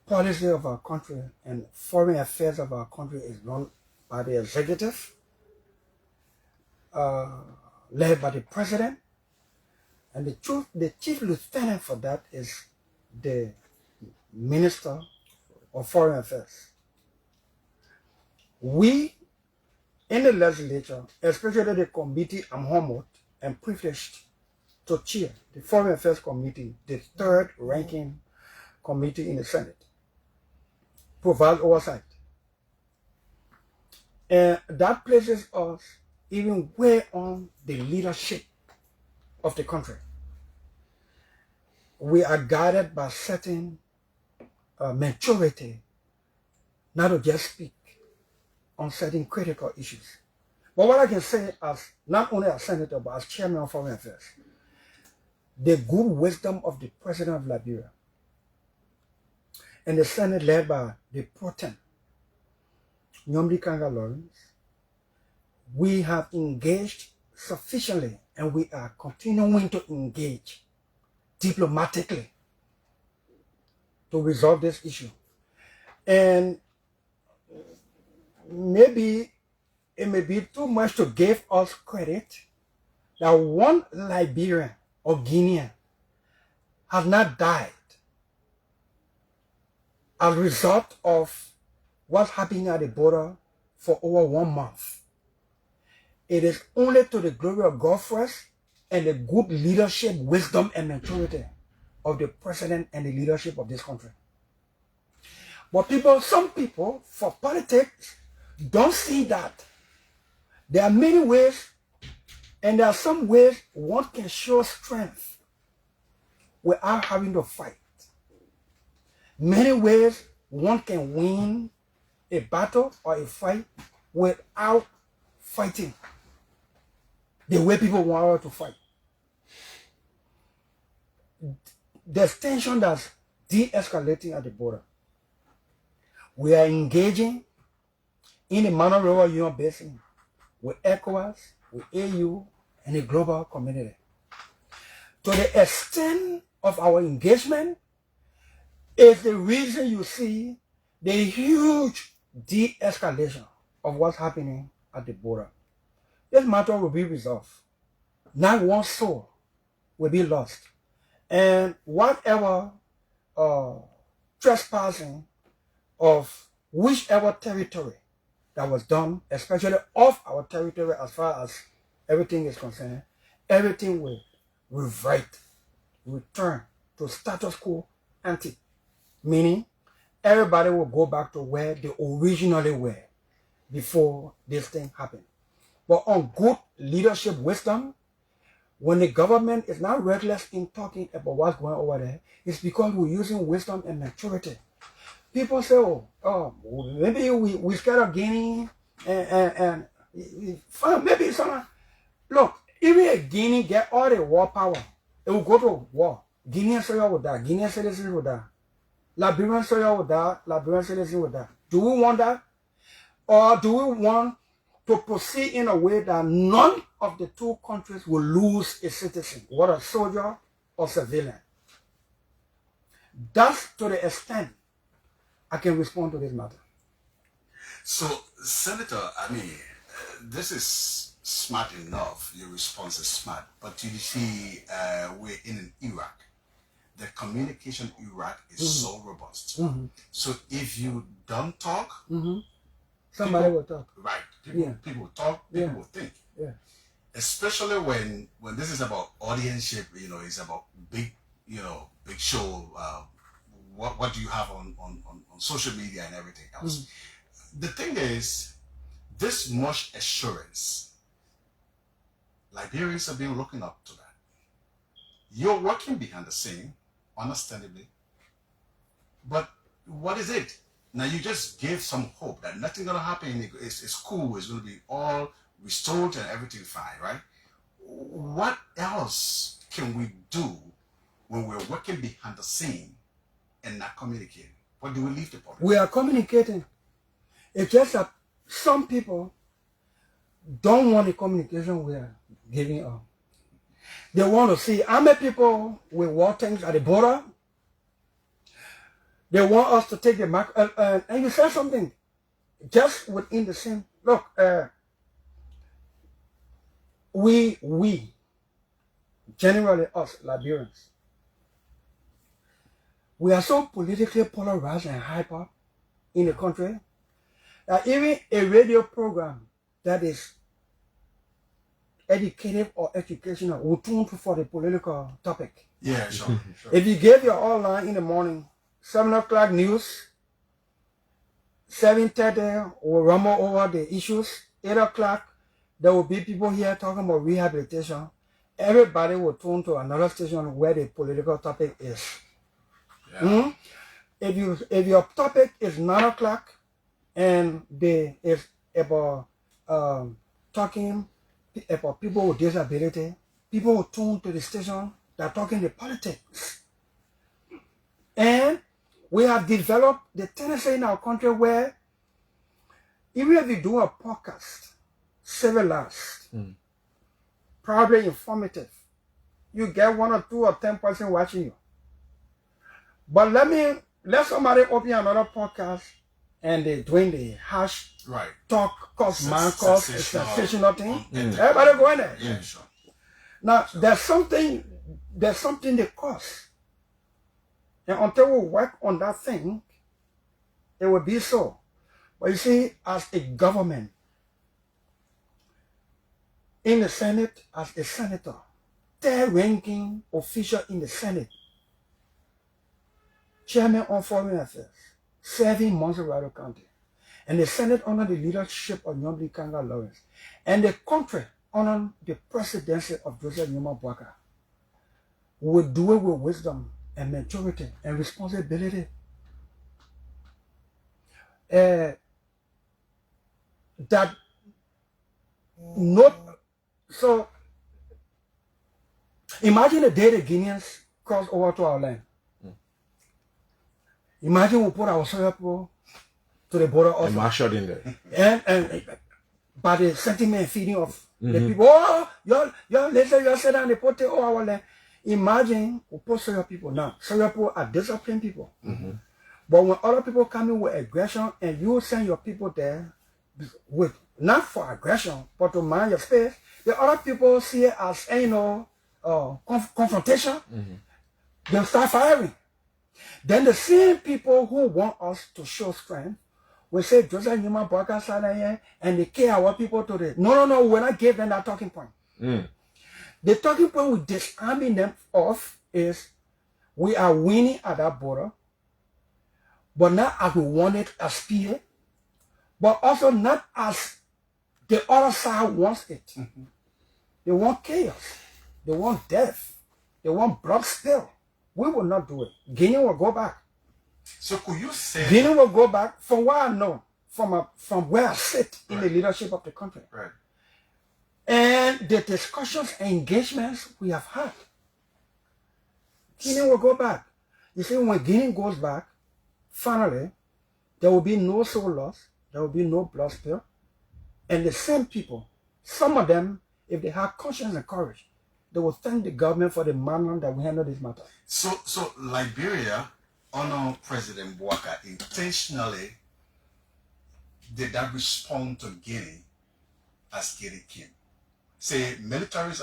policy of our country and foreign affairs of our country is run by the executive, led by the president, and the chief lieutenant for that is the Minister of Foreign Affairs. We in the legislature, especially the committee I'm honored and privileged to chair, the Foreign Affairs Committee, the third ranking committee in the Senate, provides oversight. And that places us even way on the leadership of the country. We are guided by certain maturity, not to just speak on certain critical issues. But what I can say as not only as senator, but as chairman of foreign affairs, the good wisdom of the president of Liberia and the Senate led by the pro-tem, Nyomdi Kanga Lawrence, we have engaged sufficiently and we are continuing to engage diplomatically to resolve this issue. And maybe it may be too much to give us credit that one Liberian or Guinean has not died as a result of what's happening at the border for over 1 month. It is only to the glory of God first and the good leadership, wisdom, and maturity of the president and the leadership of this country. But some people, for politics, don't see that. There are many ways, and there are some ways one can show strength without having to fight. Many ways one can win a battle or a fight without fighting the way people want to fight. There's tension that's de-escalating at the border. We are engaging in the Monrovia Union Basin with ECOWAS, with AU, and the global community. To the extent of our engagement is the reason you see the huge de-escalation of what's happening at the border. This matter will be resolved. Not one soul will be lost. And whatever trespassing of whichever territory that was done, especially off our territory as far as everything is concerned, everything will revert, return to status quo ante. Meaning, everybody will go back to where they originally were before this thing happened. But on good leadership wisdom, when the government is not reckless in talking about what's going on over there, it's because we're using wisdom and maturity. People say, maybe we scared of Guinea and maybe someone. Look, even if Guinea get all the war power, it will go to war. Guinean soldiers will die. Guinean citizens will die. Liberian soldiers will die. Liberian citizens will die. Do we want that? Or do we want to proceed in a way that none of the two countries will lose a citizen, whether soldier or civilian? That's to the extent I can respond to this matter. So, Senator, I mean, this is smart enough. Your response is smart. But you see, we're in an Iraq. The communication in Iraq is so robust. So if you don't talk, somebody will talk. Right. People will talk, people will think. Yeah. Especially when this is about audienceship, it's about big show. What do you have on social media and everything else? The thing is, this much assurance, Liberians have been looking up to that. You're working behind the scene, understandably, but what is it? Now you just gave some hope that nothing's gonna happen. It's cool. It's gonna be all restored and everything fine, right? What else can we do when we're working behind the scene and not communicating? What do we leave the public? We are communicating. It's just that some people don't want the communication we are giving up. They want to see how many people with war tanks at the border. They want us to take the mark. And you said something just within the same. Look, we, generally us, Liberians, we are so politically polarized and hyper in the country that even a radio program that is educative or educational will tune for the political topic. Yeah, sure. If you give your online in the morning, 7 o'clock news, 7:30 will rumble over the issues. 8 o'clock, there will be people here talking about rehabilitation. Everybody will tune to another station where the political topic is. Yeah. If your topic is 9 o'clock and it's about talking about people with disability, people who tune to the station that are talking the politics. And we have developed the tendency in our country where even if you do a podcast, civilized, probably informative, you get 1 or 2 or 10 person watching you. But let somebody open another podcast and they're doing the hash talk, cause man, cause sensational thing. Everybody go in there. Yeah, sure. Now there's something they cause. And until we work on that thing, it will be so. But you see, as a government, in the Senate, as a senator, third-ranking official in the Senate, chairman on foreign affairs, serving Monrovia County, and the Senate under the leadership of Nyombi Kanga Lawrence, and the country under the presidency of Joseph Nyuma Bwaka, will do it with wisdom and maturity and responsibility. That not so. Imagine the day the Guineans cross over to our land. Imagine we put our soil to the border also. And Bushrod in there. And by the sentiment feeding of the people, oh, y'all listen, y'all sit down, they put it all our land. Imagine we put soil people now. Soil people are disciplined people. But when other people come in with aggression and you send your people there with not for aggression, but to mind your space, the other people see it as confrontation. They'll start firing. Then the same people who want us to show strength will say, Joseph Nyuma Bwaka sat here and they care our people to the no, we're not giving them that talking point. The talking point we're disarming them of is we are winning at that border, but not as we want it as PA, but also not as the other side wants it. They want chaos. They want death. They want blood spill. We will not do it. Guinea will go back. So could you say Guinea will go back from what I know, from where I sit in the leadership of the country. Right. And the discussions and engagements we have had. Guinea will go back. You see, when Guinea goes back, finally, there will be no soul loss, there will be no blood spill. And the same people, some of them, if they have conscience and courage, they will thank the government for the manner that we handle this matter. So Liberia, under President Bwaka, intentionally did that respond to Guinea as Guinea came. Say military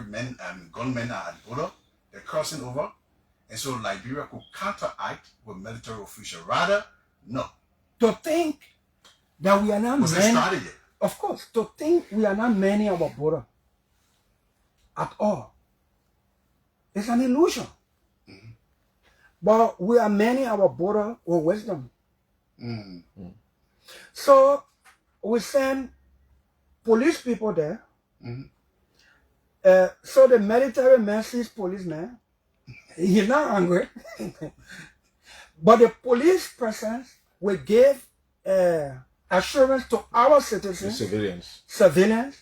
men and gunmen are at border, they're crossing over, and so Liberia could counteract with military officials. Rather, no. To think that we are not Was a strategy. of course, to think we are not manning our border at all. It's an illusion. But we are manning our border with wisdom. So we send police people there. So the military man sees policeman. He's not angry. But the police presence will give assurance to our citizens, civilians,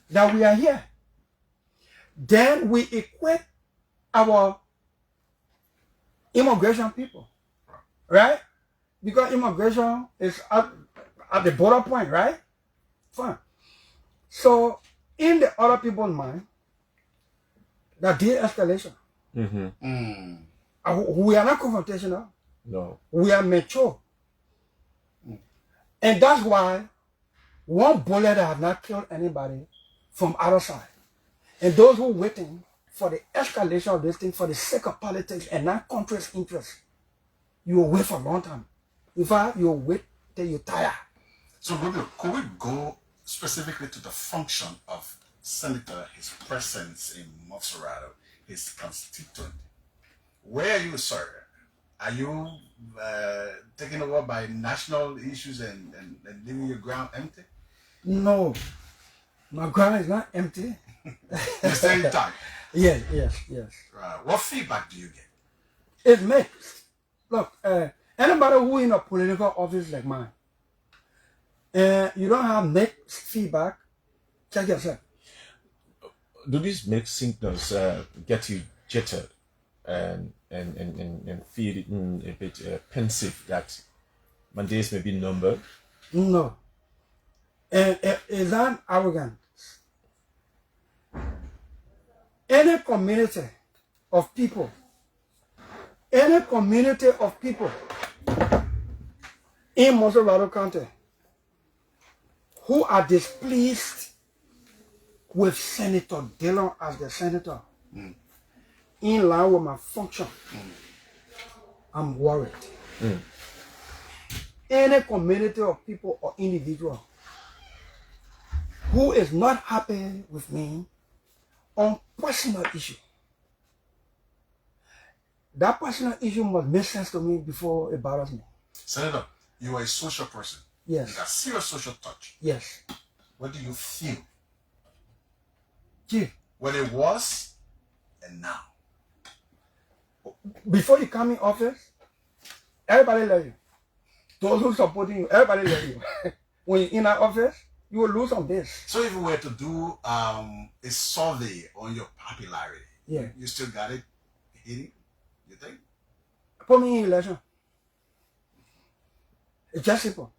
that we are here. Then we equip our immigration people, right? Because immigration is at the border point, right? Fine. So in the other people's mind, that de-escalation. We are not confrontational. No. We are mature. And that's why one bullet have not killed anybody from other side. And those who waiting for the escalation of this thing for the sake of politics and not country's interest, you will wait for a long time. In fact, you will wait till you tire. So, Gabriel, could we go specifically to the function of Senator, his presence in Monrovia, his constituent? Where are you, sir? Are you taken over by national issues and leaving your ground empty? No, my ground is not empty. You're staying tight. Yes. Right. What feedback do you get? It's mixed. Look, anybody who in a political office like mine, you don't have mixed feedback. Check yourself. Do these make signals get you jittered and feeling a bit pensive that my days may be numbered? No. And is that arrogant? Any community of people in Monrovia County who are displeased with Senator Dillon as the senator, in line with my function, I'm worried. Any community of people or individual who is not happy with me on personal issue, that personal issue must make sense to me before it bothers me. Senator, you are a social person. Yes. You got serious social touch. Yes. What do you feel? Chief, When it was and now? before you come in office, everybody love you. Those who supporting you, everybody love you. When you're in that office, you will lose on this. So if we were to do a survey on your popularity, Yeah. you still got it hitting, you think? Put me in election. It's just simple.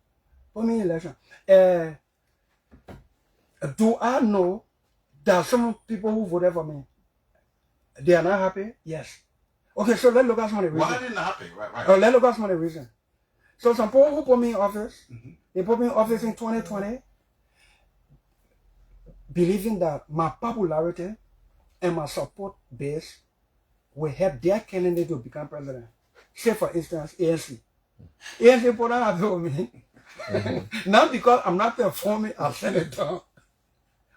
Put me in election. Do I know that some people who voted for me, they are not happy? Yes. Okay, so let's look at some of the reasons. Why didn't happen? Right. Let's look at some of the reasons. So some people who put me in office, they put me in office in 2020, believing that my popularity and my support base will help their candidate to become president. Say for instance, ANC. ANC put out with me. Not because I'm not performing as senator.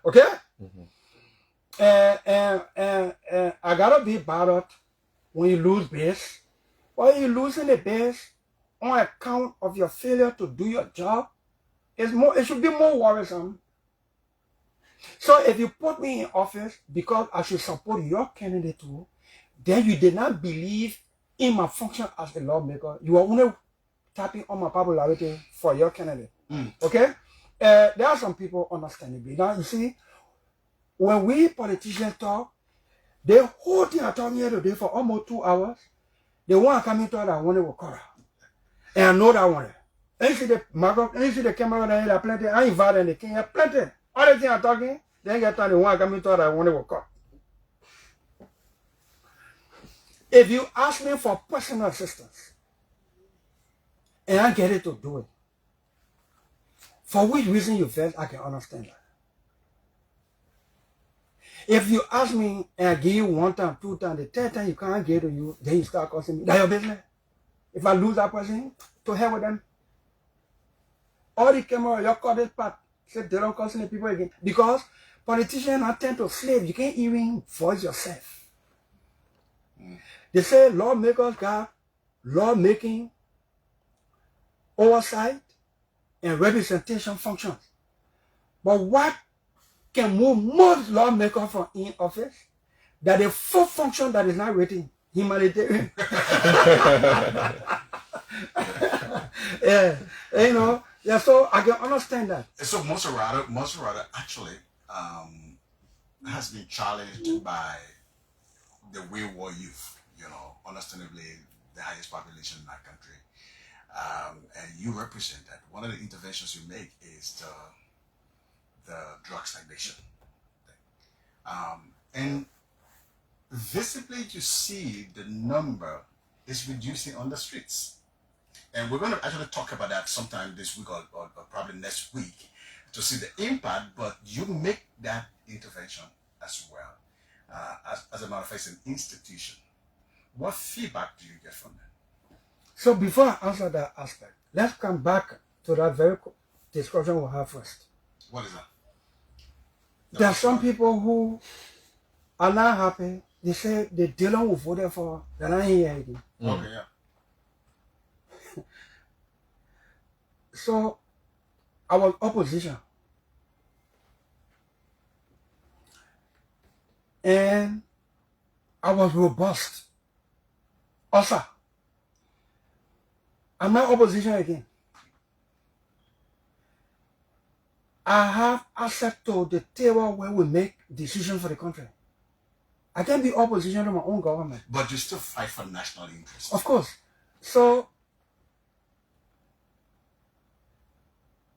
Okay? And I gotta be bothered when you lose base. Or you losing the base on account of your failure to do your job. It should be more worrisome. So if you put me in office because I should support your candidate too, then you did not believe in my function as a lawmaker. You are only tapping on my popularity for your candidate. Okay? There are some people, understandably. Now, you see, when we politicians talk, the whole thing I talk here today for almost 2 hours, the one coming to that one will call. And I know that one. And you see the microphone, and you see the camera there, plenty. I invited the king, plenty. All the things I'm talking, then get time the one coming to that one will call. If you ask me for personal assistance, and I get it to do it, for which reason you felt, I can understand that. If you ask me and I give you 1 time, 2 times, the 3rd time you can't get to you, then you start cussing me. That's your business. If I lose that person, to hell with them. All the camera, your cut this part, say they don't cussing the people again. Because politicians are tend to slave. You can't even voice yourself. They say lawmakers got lawmaking, oversight, and representation functions. But what can move most lawmakers from in office? That the 4th function that is not written, humanitarian. Yeah, so I can understand that. So Monserrate actually has been challenged by the wayward youth, understandably the highest population in our country. And you represent that. One of the interventions you make is the drug stagnation. And visibly you see the number is reducing on the streets. And we're going to actually talk about that sometime this week or probably next week to see the impact, but you make that intervention as well. As a matter of fact, it's an institution. What feedback do you get from that? So before I answer that aspect, let's come back to that very discussion we have first. What is that? There are some people who are not happy. They say the Dillon who voted for, they're not here again. Okay, yeah. So I was opposition. And I was robust. Also, I'm not opposition again. I have access to the table where we make decisions for the country. I can be opposition to my own government. But you still fight for national interest. Of course. So,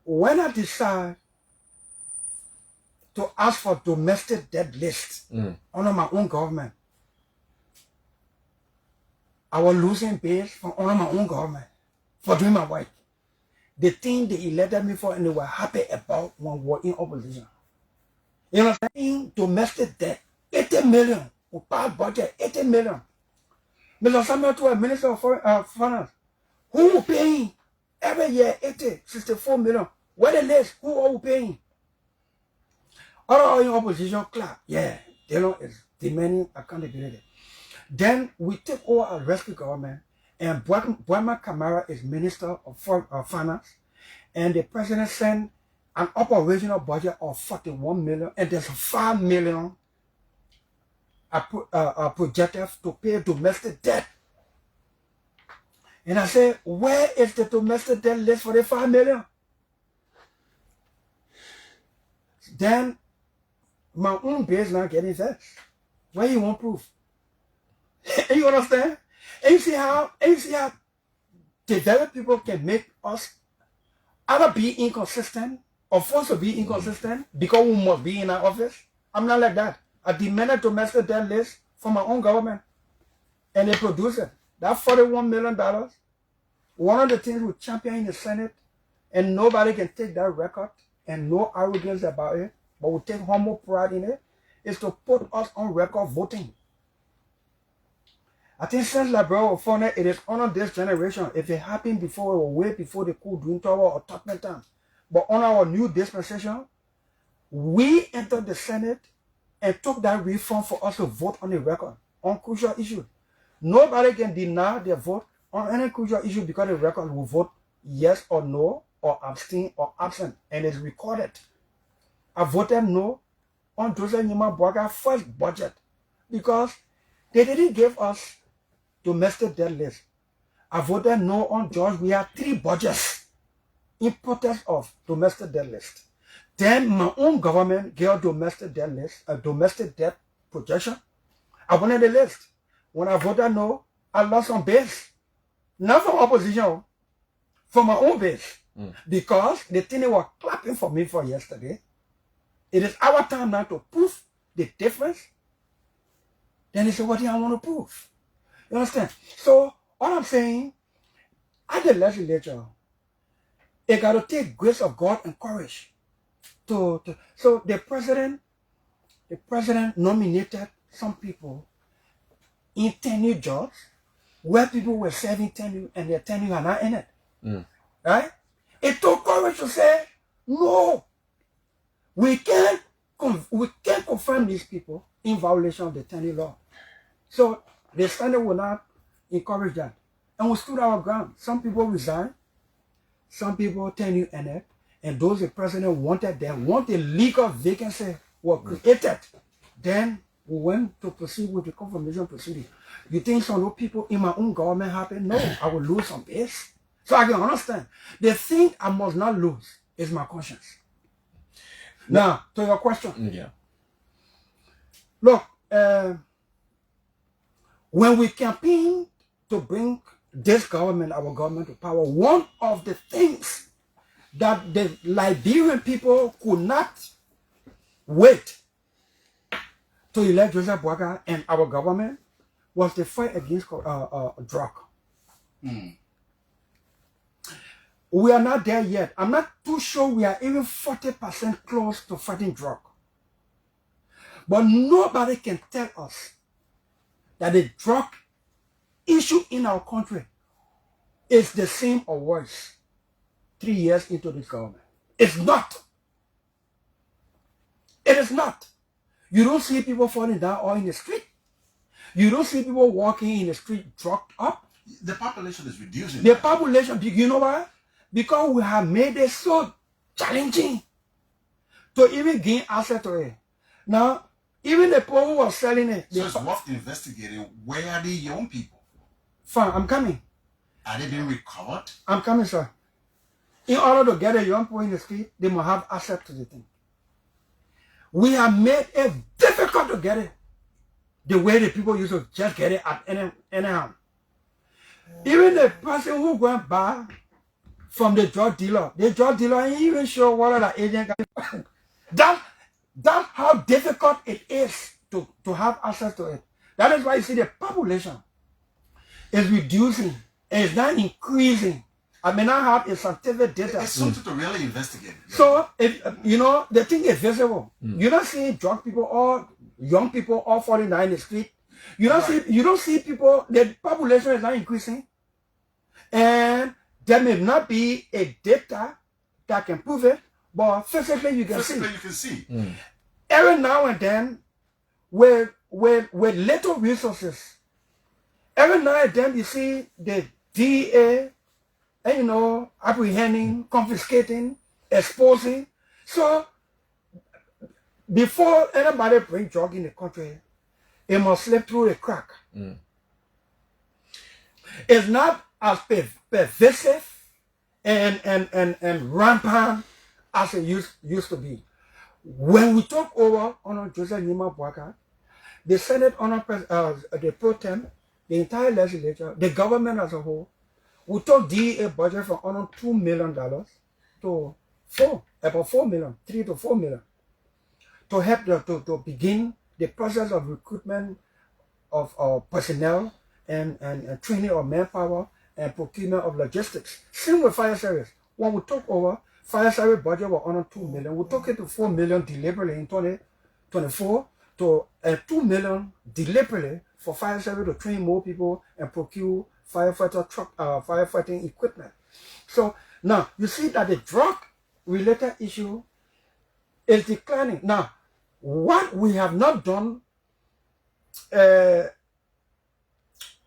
when I decide to ask for domestic debt list under my own government, I was losing base from under my own government for doing my work. The thing they elected me for and they were happy about when we were in opposition. You know what I'm saying? Domestic debt, 80 million. We pass budget, 80 million. Mr. Samuel to a Minister of Finance. Who paying every year 64 million? Where the list? Who are we paying? All in opposition clap. Yeah, Dillon is demanding accountability. Then we take over a rescue government, and Buama Kamara is Minister of Finance, and the president sent an operational budget of 41 million, and there's 5 million projected to pay domestic debt. And I say, where is the domestic debt list for the 5 million? Then my own base now getting vexed. Where you want proof? You understand? And you see how developed people can make us either be inconsistent or forced to be inconsistent because we must be in our office. I'm not like that. I demanded domestic debt list from my own government, and they produced it. That $41 million, one of the things we champion in the Senate, and nobody can take that record, and no arrogance about it, but we take humble pride in it, is to put us on record voting. I think since Liberia was founded, it is under this generation. If it happened before or way before the coup during Tower or Tottenham time, but on our new dispensation, we entered the Senate and took that reform for us to vote on the record on crucial issues. Nobody can deny their vote on any crucial issue because the record will vote yes or no or abstain or absent, and it's recorded. I voted no on Joseph Nyima Boaga's first budget because they didn't give us domestic debt list. I voted no on George. We had 3 budgets in protest of domestic debt list. Then my own government gave a domestic debt list, a domestic debt projection. I wanted the list. When I voted no, I lost on base. Not from opposition, from my own base. Because the thing they were clapping for me for yesterday, it is our time now to prove the difference. Then they say, what do I want to prove? You understand? So, all I'm saying, at the legislature, it got to take grace of God and courage. So the president nominated some people in tenure jobs where people were serving tenure and their tenure are not in it. Right? It took courage to say, no, we can't confirm these people in violation of the tenure law. So the standard will not encourage that. And we stood our ground. Some people resigned, some people tenure in it, and those the president wanted them, want a legal vacancy were created. Then we went to proceed with the confirmation proceeding. You think some of those people in my own government happen? No, I will lose some base. So I can understand. The thing I must not lose is my conscience. Now, to your question. Yeah. Look, when we campaign to bring this government, our government to power, one of the things that the Liberian people could not wait to elect Joseph Boaga and our government was the fight against drug. We are not there yet. I'm not too sure we are even 40% close to fighting drug. But nobody can tell us that the drug issue in our country is the same or worse 3 years into this government. It's not. It is not. You don't see people falling down or in the street. You don't see people walking in the street drugged up. The population is reducing. The population, you know why? Because we have made it so challenging to even gain access to it. Now, even the people who are selling it. So it's worth investigating. Where are the young people? Fine, I'm coming. Are they being recovered? I'm coming, sir. In order to get a young people in the street, they must have access to the thing. We have made it difficult to get it the way the people used to just get it at anyhow. Even the person who went by from the drug dealer ain't even sure what the agent got. That's how difficult it is to have access to it. That is why you see the population is reducing and it's not increasing. I may not have a scientific data. It's something to really investigate. So, if the thing is visible. You don't see drug people or young people all falling down in the street. You don't see people. The population is not increasing, and there may not be a data that can prove it, but physically you can see. Every now and then, with little resources, every now and then you see the DA. And, apprehending, confiscating, exposing. So, before anybody bring drug in the country, it must slip through the crack. It's not as pervasive and rampant as it used to be. When we took over under Joseph Nima Boakai, the Senate under the pro tem, the entire legislature, the government as a whole, we took DEA budget from under $2 million to about 4 million, 3 to 4 million, to help to begin the process of recruitment of personnel and training of manpower and procurement of logistics. Same with fire service. When we took over, fire service budget was under 2 million. We took it to 4 million deliberately in 2024 to 2 million deliberately for fire service to train more people and procure firefighting equipment. So now you see that the drug-related issue is declining. Now, what we have not done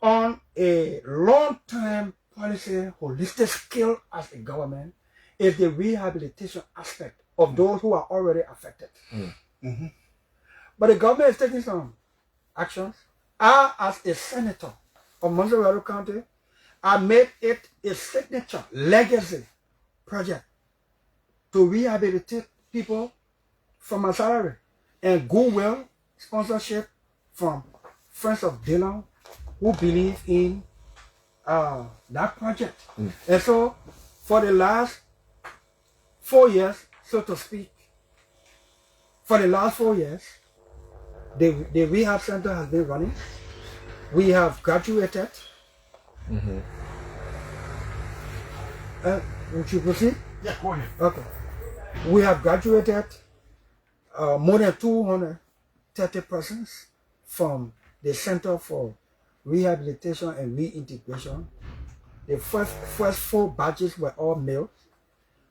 on a long-term policy, holistic scale as a government is the rehabilitation aspect of those who are already affected. But the government is taking some actions. I, as a senator of Monrovia County, I made it a signature legacy project to rehabilitate people from my salary and goodwill sponsorship from friends of Dillon who believe in that project. And so for the last 4 years, so to speak, the rehab center has been running. We have graduated. Would you proceed? Yeah, go ahead. Okay. We have graduated more than 230 persons from the Center for Rehabilitation and Reintegration. The first 4 batches were all male.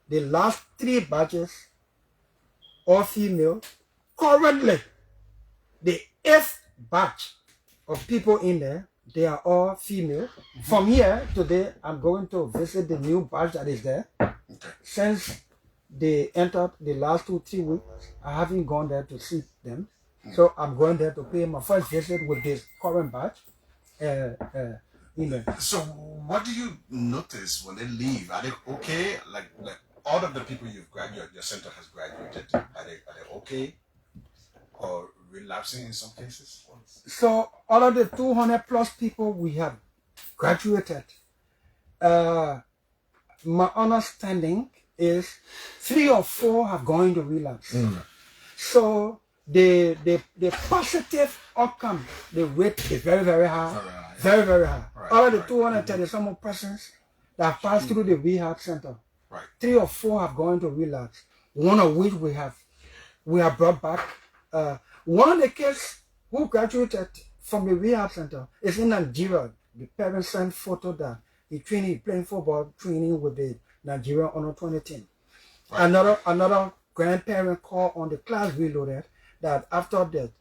The last 3 batches, all female. Currently, the 8th batch of people in there, they are all female. From here today, I'm going to visit the new batch that is there. Since they entered the last 2-3 weeks, I haven't gone there to see them. So I'm going there to pay my first visit with this current batch. So what do you notice when they leave? Are they okay? Like all of the people you've graduated, your center has graduated, are they okay? Or relapsing in some cases? So out of the 200 plus people we have graduated, my understanding is 3 or 4 have gone into relapse. So the positive outcome, the rate is very, very high. Very, very high. Out of the 230 some persons that have passed through the rehab center, 3 or 4 have gone into relapse. One of which we have brought back. One of the kids who graduated from the rehab center is in Nigeria. The parents sent photo that he playing football training with the Nigerian under 20 team. Another grandparent called on the class reloaded that after her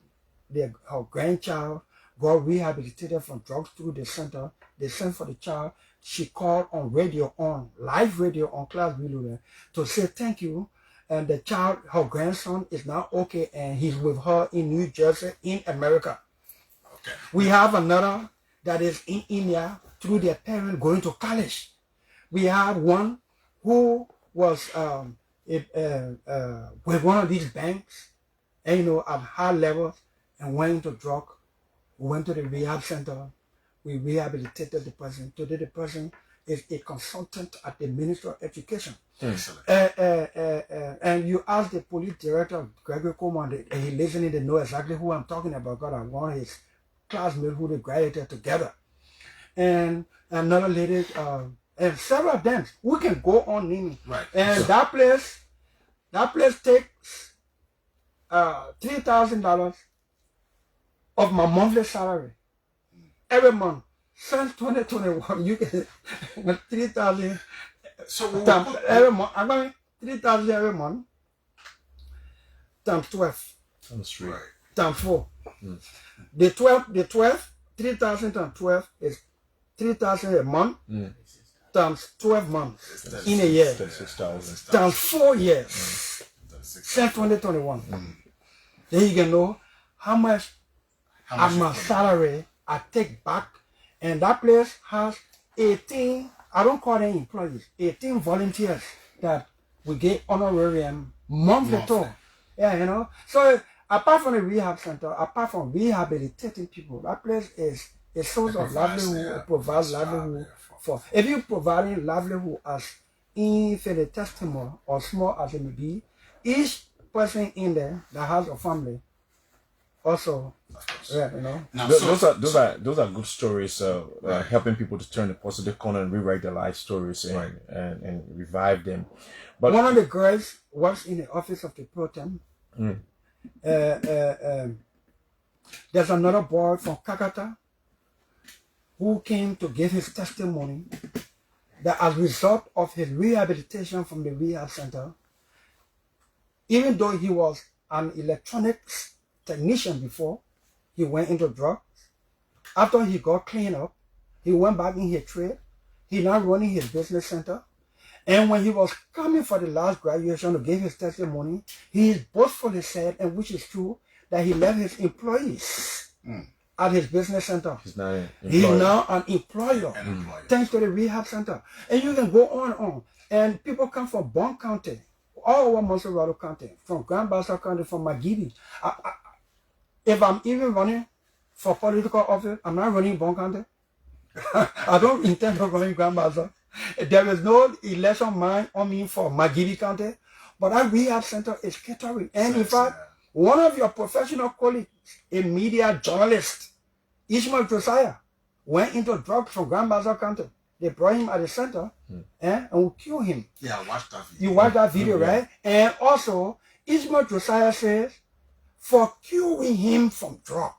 grandchild got rehabilitated from drugs through the center, they sent for the child. She called on live radio on class reloaded to say thank you. And the child, her grandson, is now okay, and he's with her in New Jersey, in America. Okay. We have another that is in India through their parent going to college. We have one who was with one of these banks, and at high levels, and went into drug. We went to the rehab center. We rehabilitated the person. Today, the person is a consultant at the Ministry of Education. Excellent. And you ask the police director, Gregory Coleman, and he listening to know exactly who I'm talking about. God, I'm one of his classmates who they graduated together. And another lady, and several of them. We can go on naming. Right. And that place takes $3,000 of my monthly salary every month. Since 2021, you get 3,000 every month. I'm going 3,000 every month times 12. On the street. Right. Times 4. The 3,000 times 12 is 3,000 a month times 12 months in a year. 36,000. Times 4 years since 2021. Then you can know how much of my salary I take back. And that place has 18, I don't call them employees, 18 volunteers that we get honorarium monthly to. Yeah, So apart from the rehab center, apart from rehabilitating people, that place is a source of livelihood. It provides livelihood for. If you providing livelihood as infinitesimal or small as it may be, each person in there that has a family also, Now, Those are good stories. Helping people to turn the positive corner and rewrite their life stories and revive them. But one of the girls works in the office of the pro tem. There's another boy from Kakata who came to give his testimony that as a result of his rehabilitation from the rehab center, even though he was an electronics technician before, he went into drugs. After he got cleaned up, he went back in his trade. He now running his business center. And when he was coming for the last graduation to give his testimony, he boastfully said, and which is true, that he left his employees at his business center. He's now an employer. Thanks to the rehab center. And you can go on and on. And people come from Bond County, all over Monrovia County, from Grand Bassa County, from Magidi. If I'm even running for political office, I'm not running Bond County. I don't intend on running Grand Bassa. There is no election mine on me for Magidi County, but that rehab center is catering. And in fact, one of your professional colleagues, a media journalist, Ishmael Josiah, went into drugs from Grand Bassa County. They brought him at the center and will kill him. Yeah, I watched that video. You watched that video, right? And also, Ishmael Josiah says, for curing him from drug,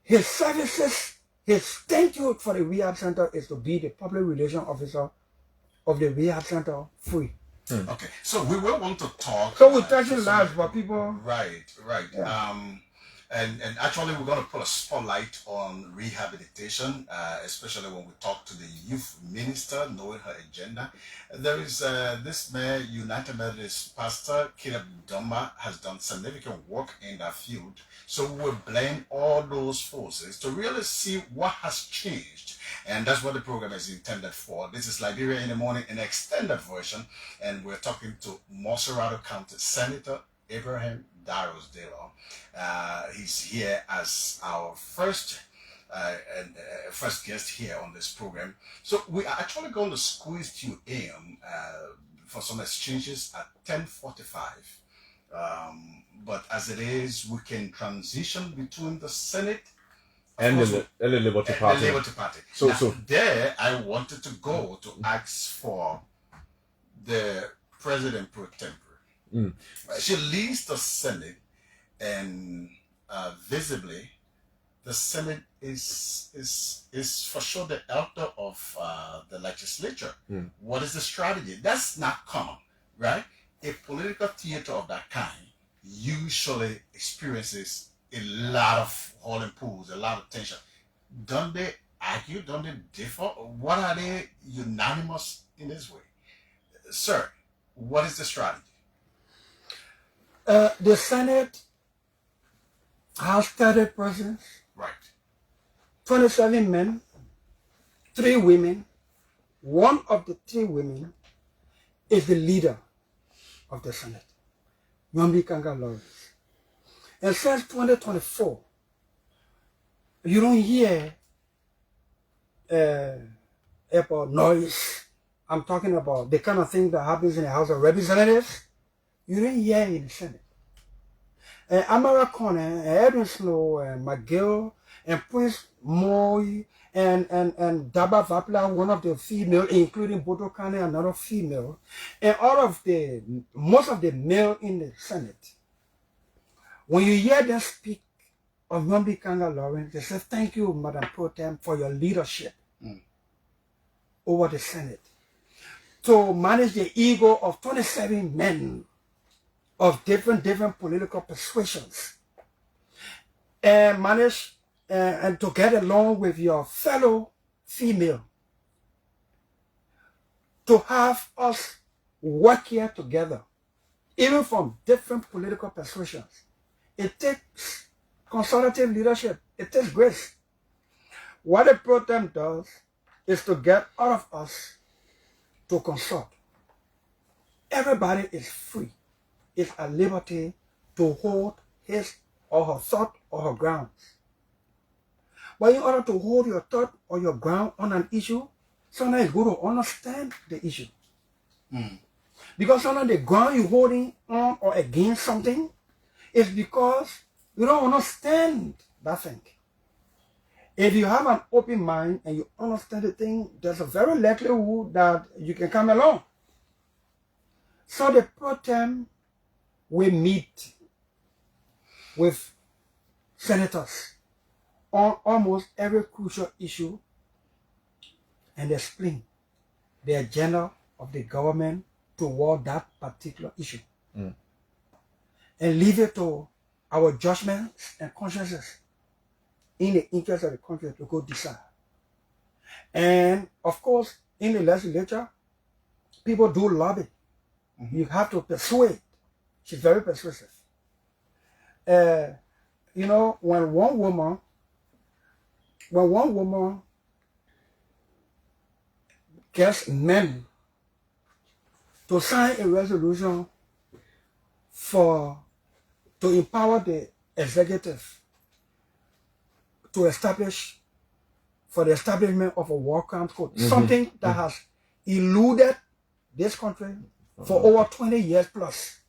his services, his thank you for the rehab center is to be the public relations officer of the rehab center free. Okay, so we will want to talk. So we're touching lives, but people. Right. Yeah. And actually, we're going to put a spotlight on rehabilitation, especially when we talk to the youth minister, knowing her agenda. There is this man, United Methodist pastor, Caleb Dumba, has done significant work in that field. So we will blend all those forces to really see what has changed. And that's what the program is intended for. This is Liberia in the Morning, an extended version. And we're talking to Monrovia County Senator Abraham Darius Dillon. He's here as our first guest here on this program. So we are actually going to squeeze you in for some exchanges at 10:45. But as it is, we can transition between the Senate and the Liberty Party. The Liberty Party. So there, I wanted to go to ask for the President pro tempore. She leads the Senate, and visibly, the Senate is for sure the elder of the legislature. What is the strategy? That's not common, right? A political theater of that kind usually experiences a lot of hauling pools, a lot of tension. Don't they argue? Don't they differ? What are they unanimous in this way? Sir, what is the strategy? The Senate has 30 persons, Right. 27 men, 3 women. One of the 3 women is the leader of the Senate, Nyombi Kanga Lawrence. And since 2024, you don't hear about noise. I'm talking about the kind of thing that happens in the House of Representatives. You don't hear it in the Senate. Amara Conner, Edwin Snow, and McGill, and Prince Moy, and Daba Vapla, one of the female, including Bodo Kane, another female, and most of the male in the Senate. When you hear them speak of Nyombi Kanga Lawrence, they say, thank you, Madam Pro Tem, for your leadership over the Senate to manage the ego of 27 men of different political persuasions and manage and to get along with your fellow female, to have us work here together, even from different political persuasions. It takes consultative leadership. It takes grace. What a Pro Tem does is to get all of us to consult. Everybody is free. It's at liberty to hold his or her thought or her grounds. But in order to hold your thought or your ground on an issue, sometimes it's good to understand the issue. Because sometimes the ground you're holding on or against something is because you don't understand that thing. If you have an open mind and you understand the thing, there's a very likelihood that you can come along. So the Pro Tem will meet with senators on almost every crucial issue and explain the agenda of the government toward that particular issue. And leave it to our judgments and consciences in the interest of the country to go decide. And of course, in the legislature, people do lobby. You have to persuade. She's very persuasive. You know, when one woman gets men to sign a resolution to empower the executive to establish for the establishment of a war crime code, something that has eluded this country for over 20 years plus.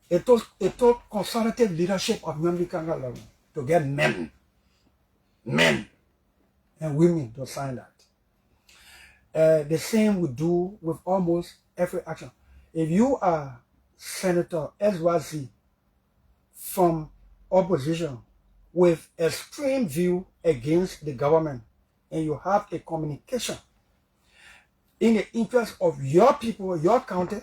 It took conservative leadership of Nyombi Kanga Lawrence to get men and women to sign that. The same we do with almost every action. If you are Senator SYZ from opposition with extreme view against the government, and you have a communication in the interest of your people, your county,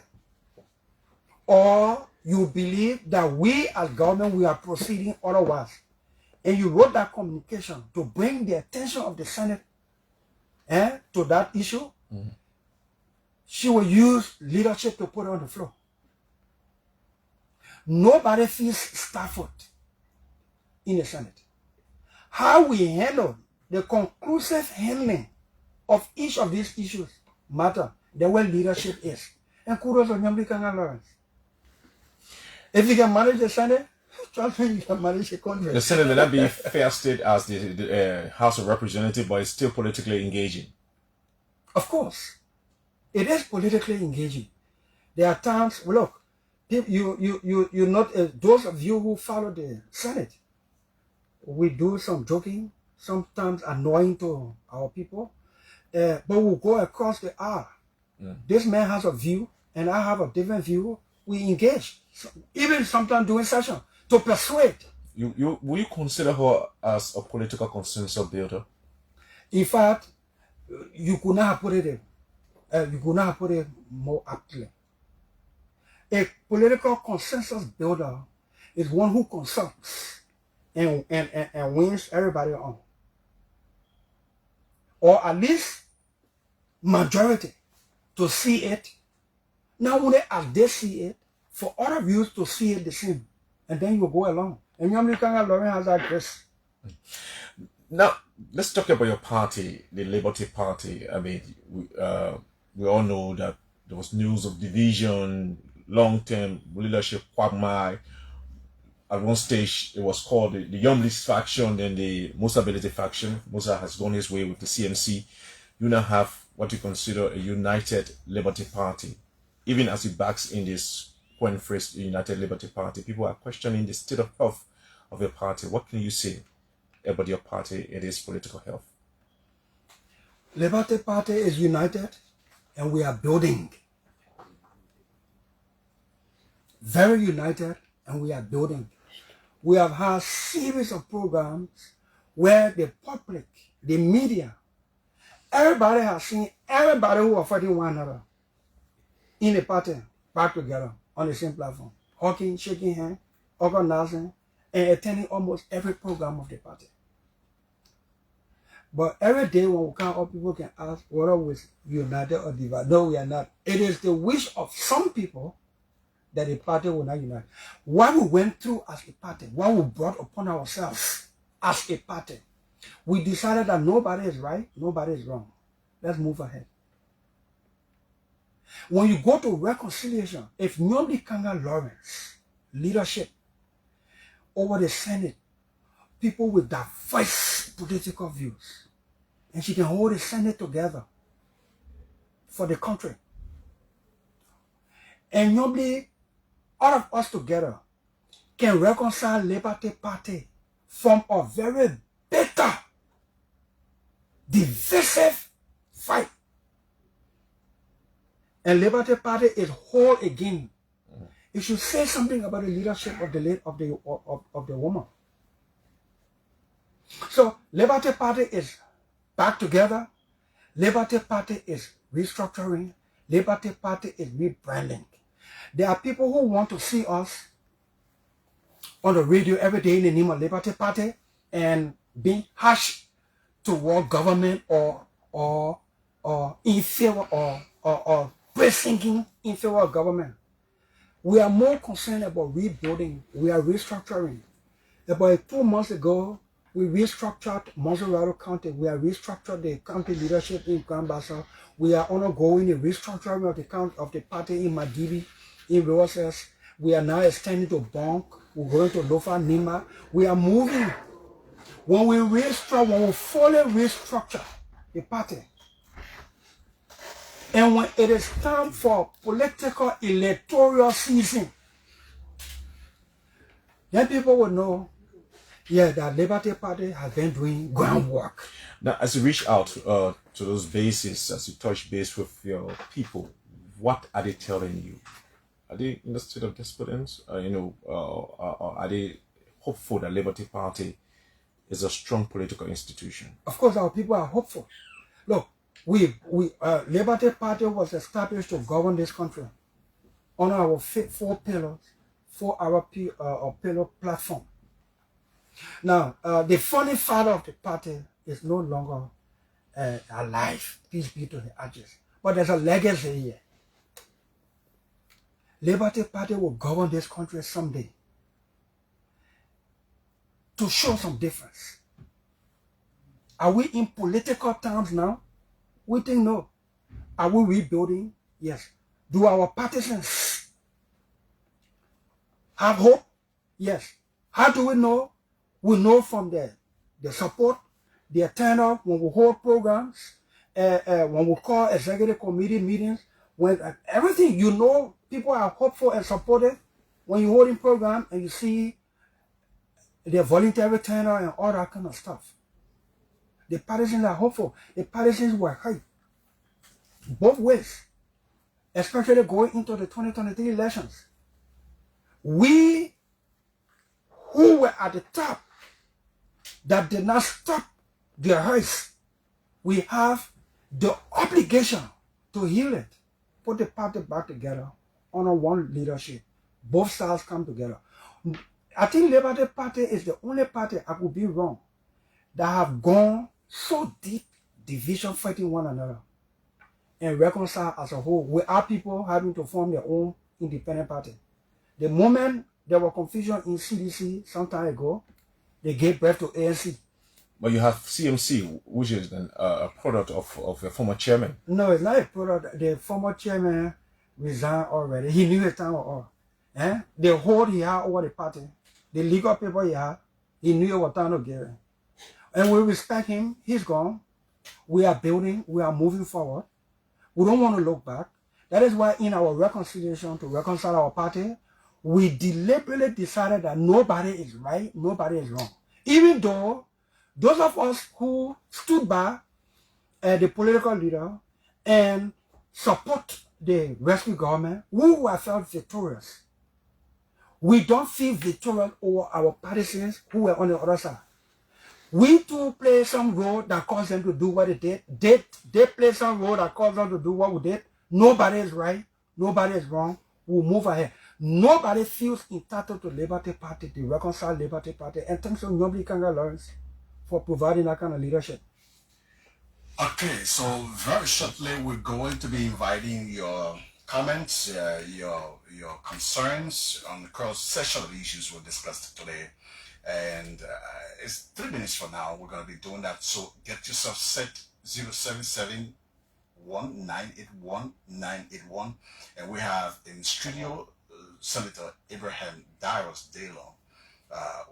or you believe that we as government, we are proceeding otherwise, and you wrote that communication to bring the attention of the Senate to that issue, she will use leadership to put it on the floor. Nobody feels Stafford in the Senate. How we handle the conclusive handling of each of these issues matter the way leadership is. And kudos to Nyombi Kanga Lawrence. If you can manage the Senate, trust me, you can manage the country. The Senate may not be fair state as the House of Representatives, but it's still politically engaging. Of course, it is politically engaging. There are times, look, you not those of you who follow the Senate, we do some joking, sometimes annoying to our people, but we'll go across the aisle. This man has a view, and I have a different view. We engage, even sometimes during session, to persuade. Will you consider her as a political consensus builder? In fact, you could not have put it more aptly. A political consensus builder is one who consults and wins everybody on, or at least majority to see it. Not only as they see it, for other views to see it the same, and then you go along. And Nyombi Kanga Lawrence has that grace. Now, let's talk about your party, the Liberty Party. I mean, we all know that There was news of division, long-term leadership quagmire. At one stage, it was called the Young List faction, then the Musa Ability faction. Musa has gone his way with the CNC. You now have what you consider a united Liberty Party. Even as it backs in this point phrase, United Liberty Party, people are questioning the state of health of your party. What can you say about your party in its political health? Liberty Party is united and we are building. Very united and we are building. We have had a series of programs where the public, the media, everybody has seen everybody who are fighting one another in the party back together on the same platform, hugging, shaking hands, organizing, and attending almost every program of the party. But every day when we come up, people can ask whether we're united or divided. No, we are not. It is the wish of some people that the party will not unite. What we went through as a party, what we brought upon ourselves as a party, we decided that nobody is right, nobody is wrong. Let's move ahead. When you go to reconciliation, if nobody can get Lawrence leadership over the Senate, people with diverse political views, and she can hold the Senate together for the country. And nobody, all of us together, can reconcile Liberty Party from a very bitter, divisive fight. And Liberty Party is whole again. It should say something about the leadership of the woman. So Liberty Party is back together. Liberty Party is restructuring. Liberty Party is rebranding. There are people who want to see us on the radio every day in the name of Liberty Party and being harsh toward government or in favor or praising in favor of government. We are more concerned about rebuilding. We are restructuring. About 2 months ago, we restructured Monrovia County. We are restructured the county leadership in Grand Bassa. We are undergoing the restructuring of the party in Madibi, in Roses. We are now extending to Bonk. We're going to Lofa, Nima. We are moving. When we restructure, when we fully restructure the party, and when it is time for political electoral season, then people will know, yeah, that Liberty Party has been doing groundwork. Now, as you reach out to those bases, as you touch base with your people, what are they telling you? Are they in a state of despondence? Are they hopeful that Liberty Party is a strong political institution? Of course, our people are hopeful. Look, Liberty Party was established to govern this country on our 4 pillars, 4 pillar platform. Now, the founding father of the party is no longer alive. Peace be to the ashes. But there's a legacy here. Liberty Party will govern this country someday to show some difference. Are we in political terms now? We think no. Are we rebuilding? Yes. Do our partisans have hope? Yes. How do we know? We know from the support, the attendance when we hold programs, when we call executive committee meetings, when everything, you know, people are hopeful and supportive when you're holding program and you see the voluntary turnout and all that kind of stuff. The partisans are hopeful. The partisans were hurt both ways, especially going into the 2023 elections. We who were at the top that did not stop their hurts, we have the obligation to heal it, put the party back together under one leadership. Both sides come together. I think Liberty Party is the only party, I could be wrong, that have gone so deep division, fighting one another, and reconcile as a whole without people having to form their own independent party. The moment there was confusion in CDC some time ago, they gave birth to ANC. But you have CMC, which is a product of a former chairman. No, it's not a product. The former chairman resigned already. He knew his time was up. The hold he had over the party, the legal paper he had, he knew it was time to give it. And we respect him. He's gone. We are building. We are moving forward. We don't want to look back. That is why in our reconciliation to reconcile our party, we deliberately decided that nobody is right, nobody is wrong. Even though those of us who stood by the political leader and support the rescue government, we were felt victorious. We don't feel victorious over our partisans who were on the other side. We too play some role that caused them to do what they did. They play some role that caused them to do what we did. Nobody is right. Nobody is wrong. We'll move ahead. Nobody feels entitled to Liberty Party, the Reconciled Liberty Party. And thanks to Nobly Kanga Lawrence for providing that kind of leadership. Okay, so very shortly we're going to be inviting your comments, your concerns on the cross-section of issues we discussed today. And it's 3 minutes from now. We're going to be doing that. So get yourself set. 077-1981-981. And we have in studio Senator Abraham Darius Dillon,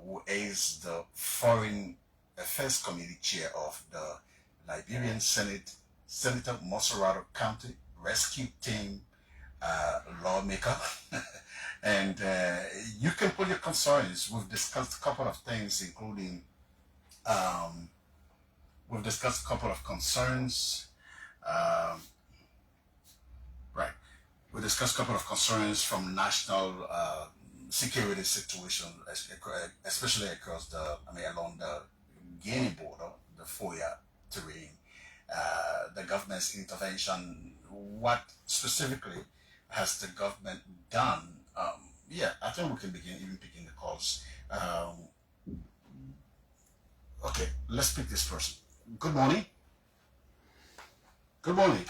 who is the Foreign Affairs Committee Chair of the Liberian Senate, Senator Monrovia County Rescue Team lawmaker. And you can put your concerns. We've discussed a couple of things, including we've discussed a couple of concerns. Right. We discussed a couple of concerns from national security situation, especially across along the Guinea border, the Foya terrain, the government's intervention. What specifically has the government done? Yeah, I think we can begin even picking the calls. Okay, let's pick this person. Good morning. Good morning.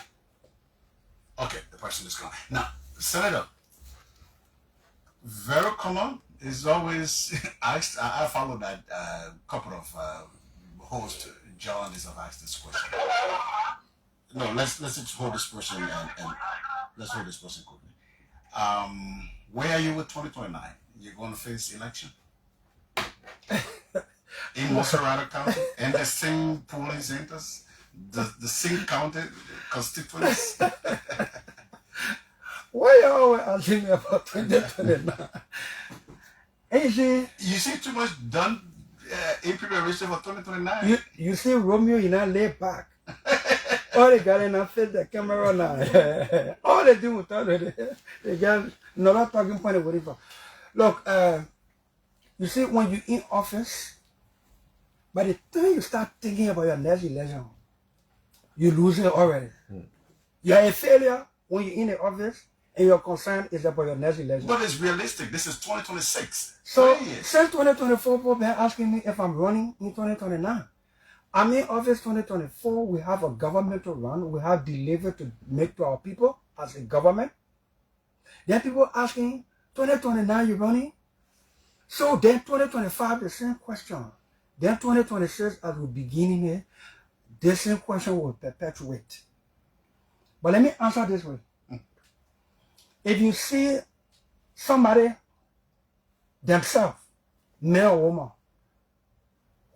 Okay, the person is gone. Now, Senator, very common is always asked. I follow that couple of hosts, journalists have asked this question. No, let's just hold this person and let's hold this person quickly. Where are you with 2029? You're going to face election in Monrovia County and the same polling centers, the same county constituents. Why you always asking me about 2029? You see too much done in preparation for 2029. You see Romeo, you not lay back. All they got in face the camera now. All they do with all they got not talking point of whatever. Look, you see when you in office, by the time you start thinking about your next election, you lose it already. You're a failure when you're in the office and your concern is about your next election. But it's realistic. This is 2026. So since 2024, people been asking me if I'm running in 2029. I'm in office 2024. We have a government to run. We have delivered to make to our people as a government. Then people asking, 2029 you running? So then 2025, the same question. Then 2026, as we begin here, the same question will perpetuate. But let me answer this way. If you see somebody themselves, male or woman,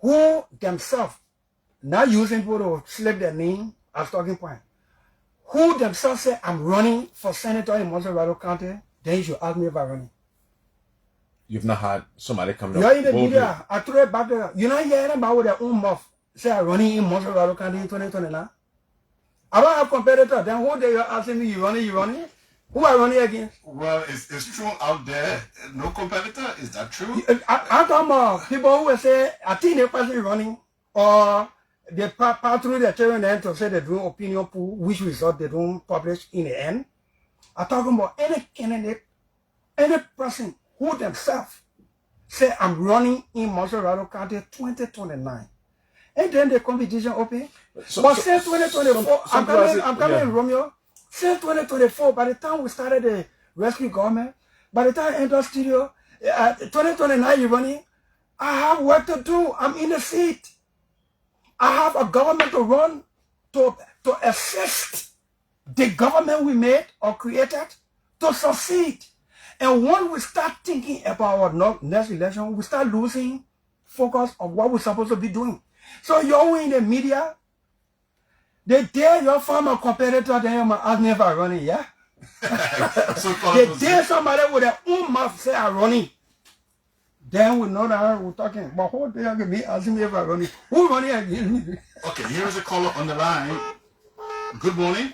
who themselves, not using people to select their name as talking point, who themselves say, I'm running for senator in Monrovia County, then you should ask me if I'm running. You've not had somebody come up. You're in the media. I threw it back there. You know, hearing about with their own mouth say I'm running in Monrovia County in 2029. I don't have competitors. Then who they are asking me, you running? Who are running against? Well, it's true out there. No competitor. Is that true? I'm talking about people who will say, I think the person is running, or they pass through the terrain and to say they do opinion poll, which result they don't publish in the end. I'm talking about any candidate, any person who themselves say, I'm running in Monrovia County 2029. And then the competition open. But since 2024, I'm coming in Romeo. Since 2024, by the time we started the rescue government, by the time I entered studio, 2029 you're running, I have work to do. I'm in the seat. I have a government to run to assist the government we made or created to succeed. And when we start thinking about our next election, we start losing focus of what we're supposed to be doing. So you're in the media, they dare your former competitor, they ask me if I'm running, yeah? They dare somebody with their own mouth say I'm running. Then we know that we're talking. But who they are me asking me if I'm running? Who running against me? Okay, here's a caller on the line. Good morning.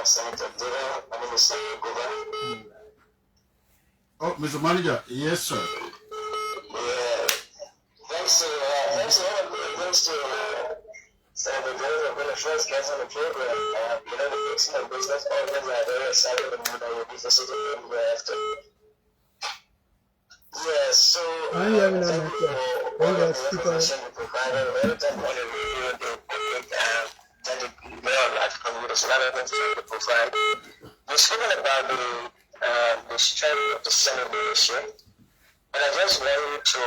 Senator Dillon, my name is Senator Dillon. Oh, Mr. Manager, yes, sir. Yeah, thanks to Senator Dillon for being the first guest on the program. The person of business owners are very excited about what will be facilitated thereafter. Yeah, so I'm having a nice day. all the information you provided, every time on the radio, there's a lot of things to provide. We're speaking about the strength of the Senate leadership, but I just want you to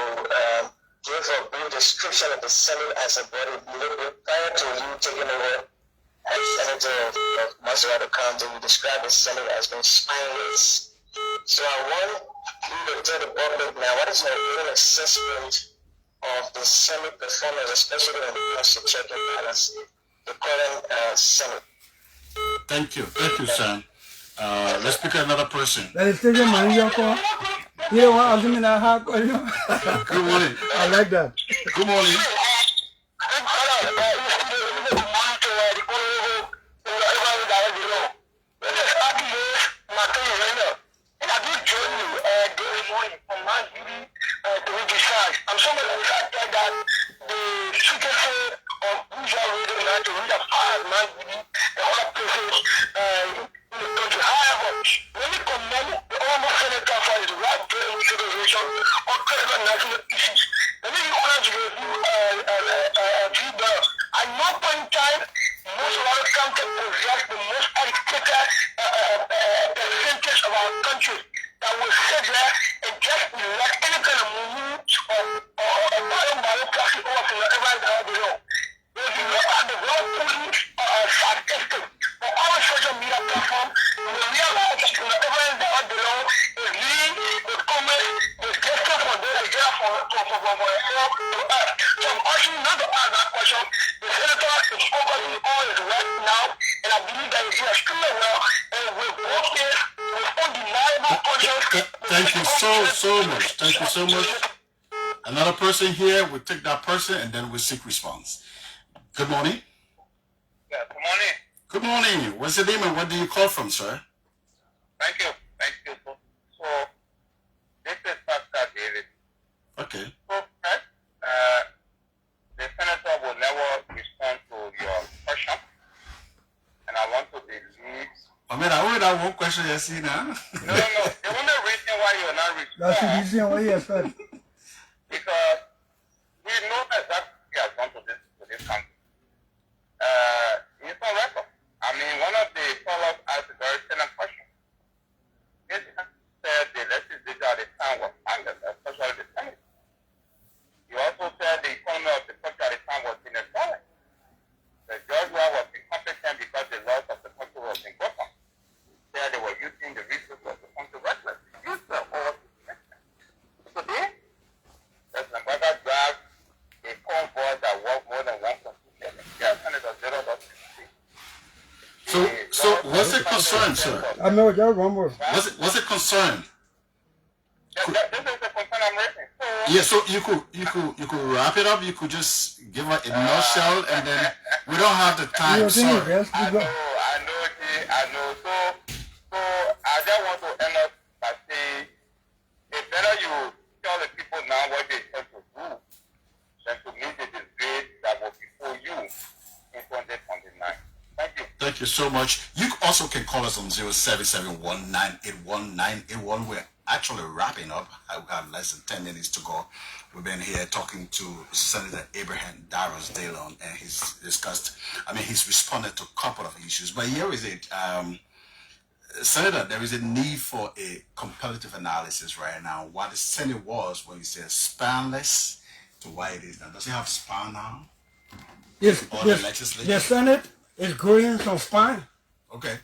give a brief description of the Senate as a body prior to you taking over as Senator of Monrovia County. You described the Senate as being spineless. So I want you to tell the public now, what is your real assessment of the Senate performance, especially when it comes to check and balance the current Senate? Thank you, sir. Let's pick another person. That is taking money your call. You don't want to ask me that hard question. Good morning. I like that. Good morning. I'm somebody that the secretary of Bushrod to read a part of man the other places in the country. However, when we commend the almost senator for his right to consideration of critical national issues, let me be honest with you, at no point in time, most of our country possess the most educated percentage of our country that will sit there and just elect any kind of movement or biocracy over to whatever they are below. If you look at the world police statistics for all social media platforms, you will realize that whatever they are below is really the comment, the gesture for those to us. So I'm asking you not to ask that question. The senator is focusing on his work now, and I believe that he's doing extremely well, and with both this, with undeniable conscience. Thank you so much. Thank you so much. Another person here, we'll take that person and then we'll seek response. Good morning. Yeah, good morning. Good morning. What's your name and what do you call from, sir? Thank you. So this is Pastor David. Okay. So first, the senator will never respond to your question, and I want to believe. I mean, I only have one question you see now. No. The only reason why you're not responding. That's the reason why you said. Because we know exactly what he has done to this country. It's on record. I mean, one of the callers asked a very similar question. He said the legislature at the time was funded, especially the Senate. He also said the economy of the country at the time was in a solid. The judge was incompetent because the laws of the country was in question. There they were using the resources of the country recklessly. Today, there's my brother drive a convoy that worked more than 1.2 million. Yeah, Senator Zero. So what's the concern, sir? I know you're one more. What's the concern? This is the concern I'm raising. So, Yeah, so you could wrap it up. You could just give it a nutshell, and then we don't have the time. Sorry. I know. So I just want to end up by saying it's better you tell the people now what they intend to do than to meet the disgrace that will before you in 2029. Thank you. Thank you so much. You also can call us on 0771981981. We're actually wrapping up. We have less than 10 minutes to go. We've been here talking to Senator Darius Dillon, and he's responded to a couple of issues. But here is it. Senator, there is a need for a comparative analysis right now. What the Senate was when you say spanless to why it is now. Does it have span now? Yes, Or the legislature? the Senate is growing some spine. Okay.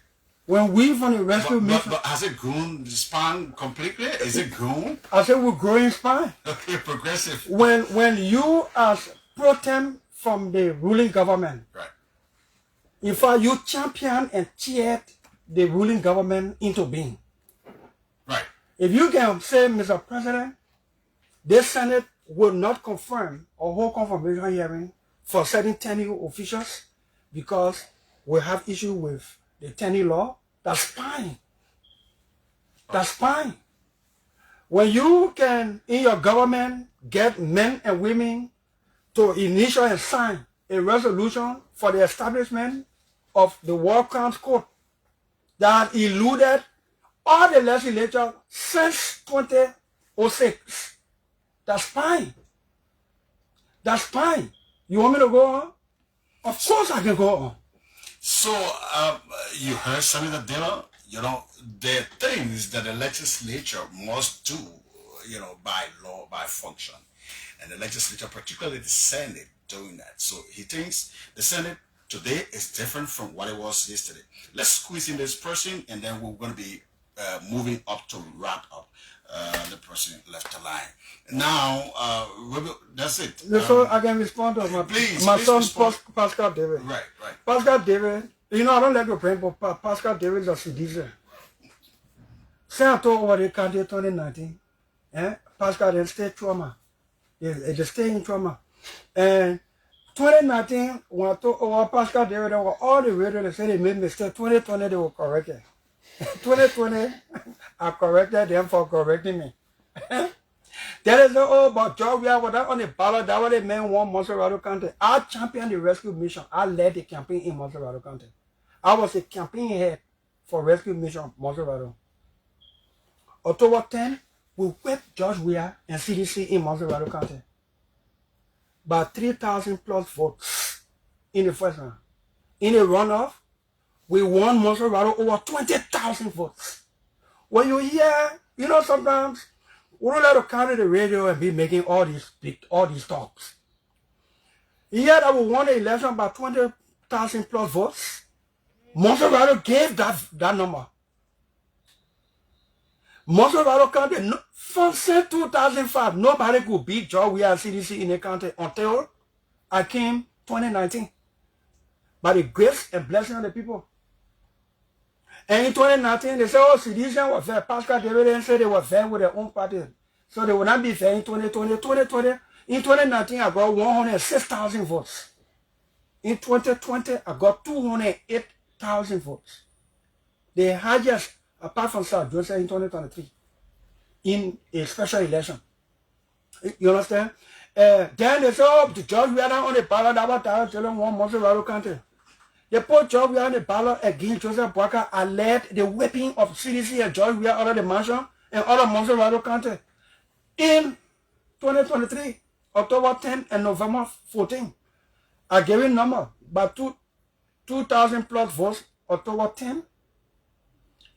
When we from the rescue mission, But has it grown the span completely? Is it grown? I said we're growing spine. Okay, progressive. When you as pro tem from the ruling government, Right. in fact, you champion and cheered the ruling government into being. Right. If you can say, Mr. President, this Senate will not confirm or hold confirmation hearing for certain tenure officials because we have issue with the tenure law, that's fine. That's fine. When you can, in your government, get men and women to initial and sign a resolution for the establishment of the World Crimes Court that eluded all the legislature since 2006. That's fine. That's fine. You want me to go on? Of course I can go on. So, you heard Senator Dillon, you know, there are things that the legislature must do, you know, by law, by function. And the legislature, particularly the Senate, doing that. So he thinks the Senate today is different from what it was yesterday. Let's squeeze in this person, and then we're going to be moving up to wrap up the person left the line. Now, that's it. So I can respond to my son, Pascal David. Right. Pascal David, you know, I don't like to bring, but Pascal David is a citizen. Say I told over the country 2019, Pascal didn't stay trauma. They stay in trauma. And 2019, when I told over Pascal David, there were all the radio, they said they made mistakes. 2020, they were corrected. 2020, I corrected them for correcting me. There is no, but Georgia was that on the ballot, that was the man won Monrovia County. I championed the rescue mission. I led the campaign in Monrovia County. I was a campaign head for rescue mission Monrovia. October 10, we whipped George Weah and CDC in Monrovia County by 3,000 plus votes in the first round. In a runoff, we won Monrovia over 20,000 votes. When you hear, you know, sometimes we don't let to carry the radio and be making all these talks. Here that we won the election by 20,000 plus votes. Monrovia gave that number. Monrovia County, from since 2005, nobody could beat George Weah CDC in the county until I came 2019. By the grace and blessing of the people. And in 2019, they said, oh, citizens were fair. Pascal David said they were fair with their own party. So they will not be fair in 2020. In 2019, I got 106,000 votes. In 2020, I got 208,000 votes. The highest, apart from South Joseph, in 2023, in a special election. You understand? Then they said, oh, the George Weah on the ballot, that was Darius Dillon won Monrovia County. They put George Weah on the ballot against Joseph Boakai. I led the whipping of CDC and George Weah out of the mansion and out of Monrovia County in 2023, October 10 and November 14. I gave a number by 2,000 plus votes, October 10,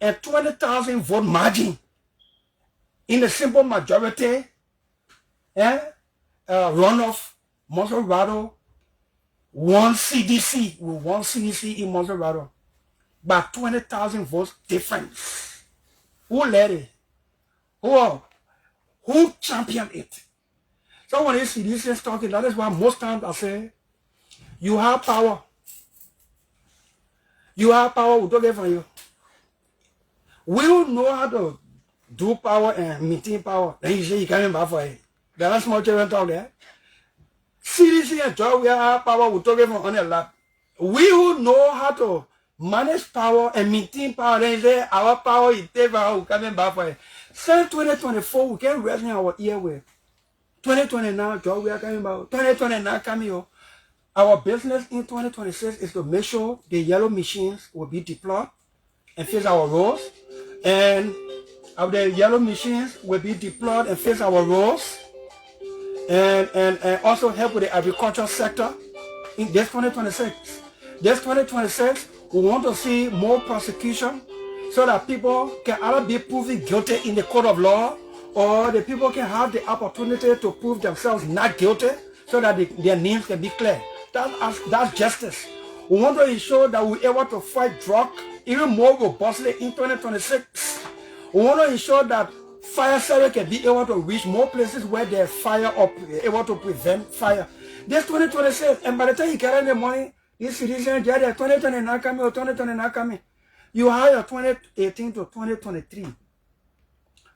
and 20,000 vote margin in a simple majority runoff. Monrovia won CDC. We won CDC in Monrovia by 20,000 votes difference. Who led it? Who championed it? So when you see these talking, that is why most times I say, you have power. You have power, we don't get from you. We don't know how to do power and maintain power. Then you say you can't back for it. There are small children talk there. CDC and George, we have power, we don't get from on the lap. We who know how to manage power and maintain power, then you say our power is there, we can't back for it. Since 2024, we can't rest in our ear with. 2029, George, we are coming about. 2029 coming up. Our business in 2026 is to make sure the yellow machines will be deployed and face our roads. And the yellow machines will be deployed and face our roads. And also help with the agricultural sector in this 2026. This 2026, we want to see more prosecution, so that people can either be proven guilty in the court of law, or the people can have the opportunity to prove themselves not guilty, so that their names can be clear. That's justice. We want to ensure that we're able to fight drug even more robustly in 2026. We want to ensure that fire service can be able to reach more places where there's fire, or able to prevent fire. This 2026, and by the time you get in the money, these citizens get their 2029 coming or 2029 coming. You have your 2018 to 2023.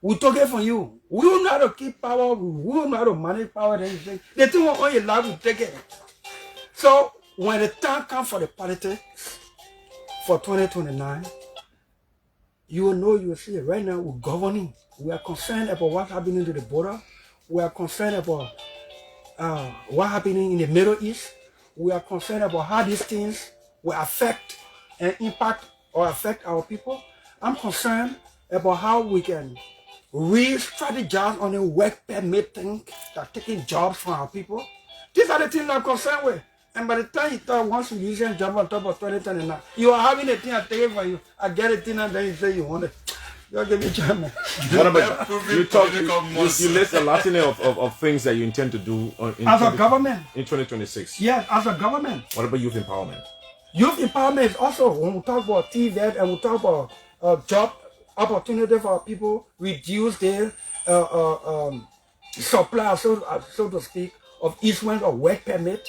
We took it from you. We don't know how to keep power. We don't know how to manage power. The thing will only allow you to take it. So when the time comes for the politics for 2029, you will know, you will see it. Right now we're governing. We are concerned about what's happening to the border. We are concerned about what's happening in the Middle East. We are concerned about how these things will affect and impact or affect our people. I'm concerned about how we can re-strategize on the work permit thing that taking jobs from our people. These are the things I'm concerned with. And by the time you thought once you use a job on top of 2029, you are having a thing I take it for you. I get a thing and then you say you want it. You'll give me time. What about you list a lot of things that you intend to do as a government in 2026? Yes, as a government. What about youth empowerment? Youth empowerment is also, when we talk about TVET and we talk about job opportunity for people, reduce their supply, so to speak, of issuance of work permit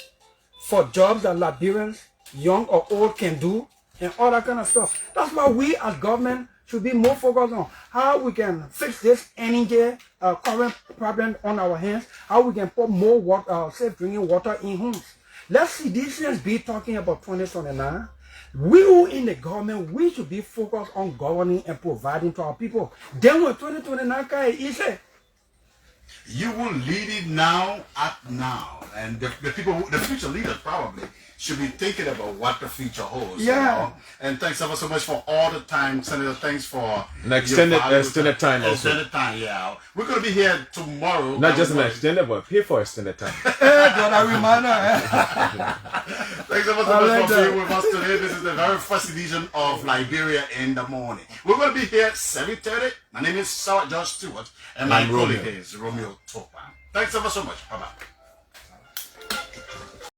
for jobs that Liberians, young or old, can do, and all that kind of stuff. That's why we as government should be more focused on how we can fix this energy current problem on our hands, how we can put more water, safe drinking water in homes. Let's see these things be talking about 2029. We who in the government, we should be focused on governing and providing to our people. Then when 2029 comes, easy. You will lead it now, act now, and the people, the future leaders probably should be thinking about what the future holds. Yeah. You know? And thanks ever so much for all the time, Senator. Thanks for an extended time. Extended time, yeah. We're gonna be here tomorrow. Not just an extended, but pay for extended time. Got a reminder. Thanks ever so much for being with us today. This is the very first edition of Liberia in the Morning. We're gonna be here 7:30. My name is Sarah George Stewart, and my colleague is Romeo Topa. Thanks ever so much. Bye bye.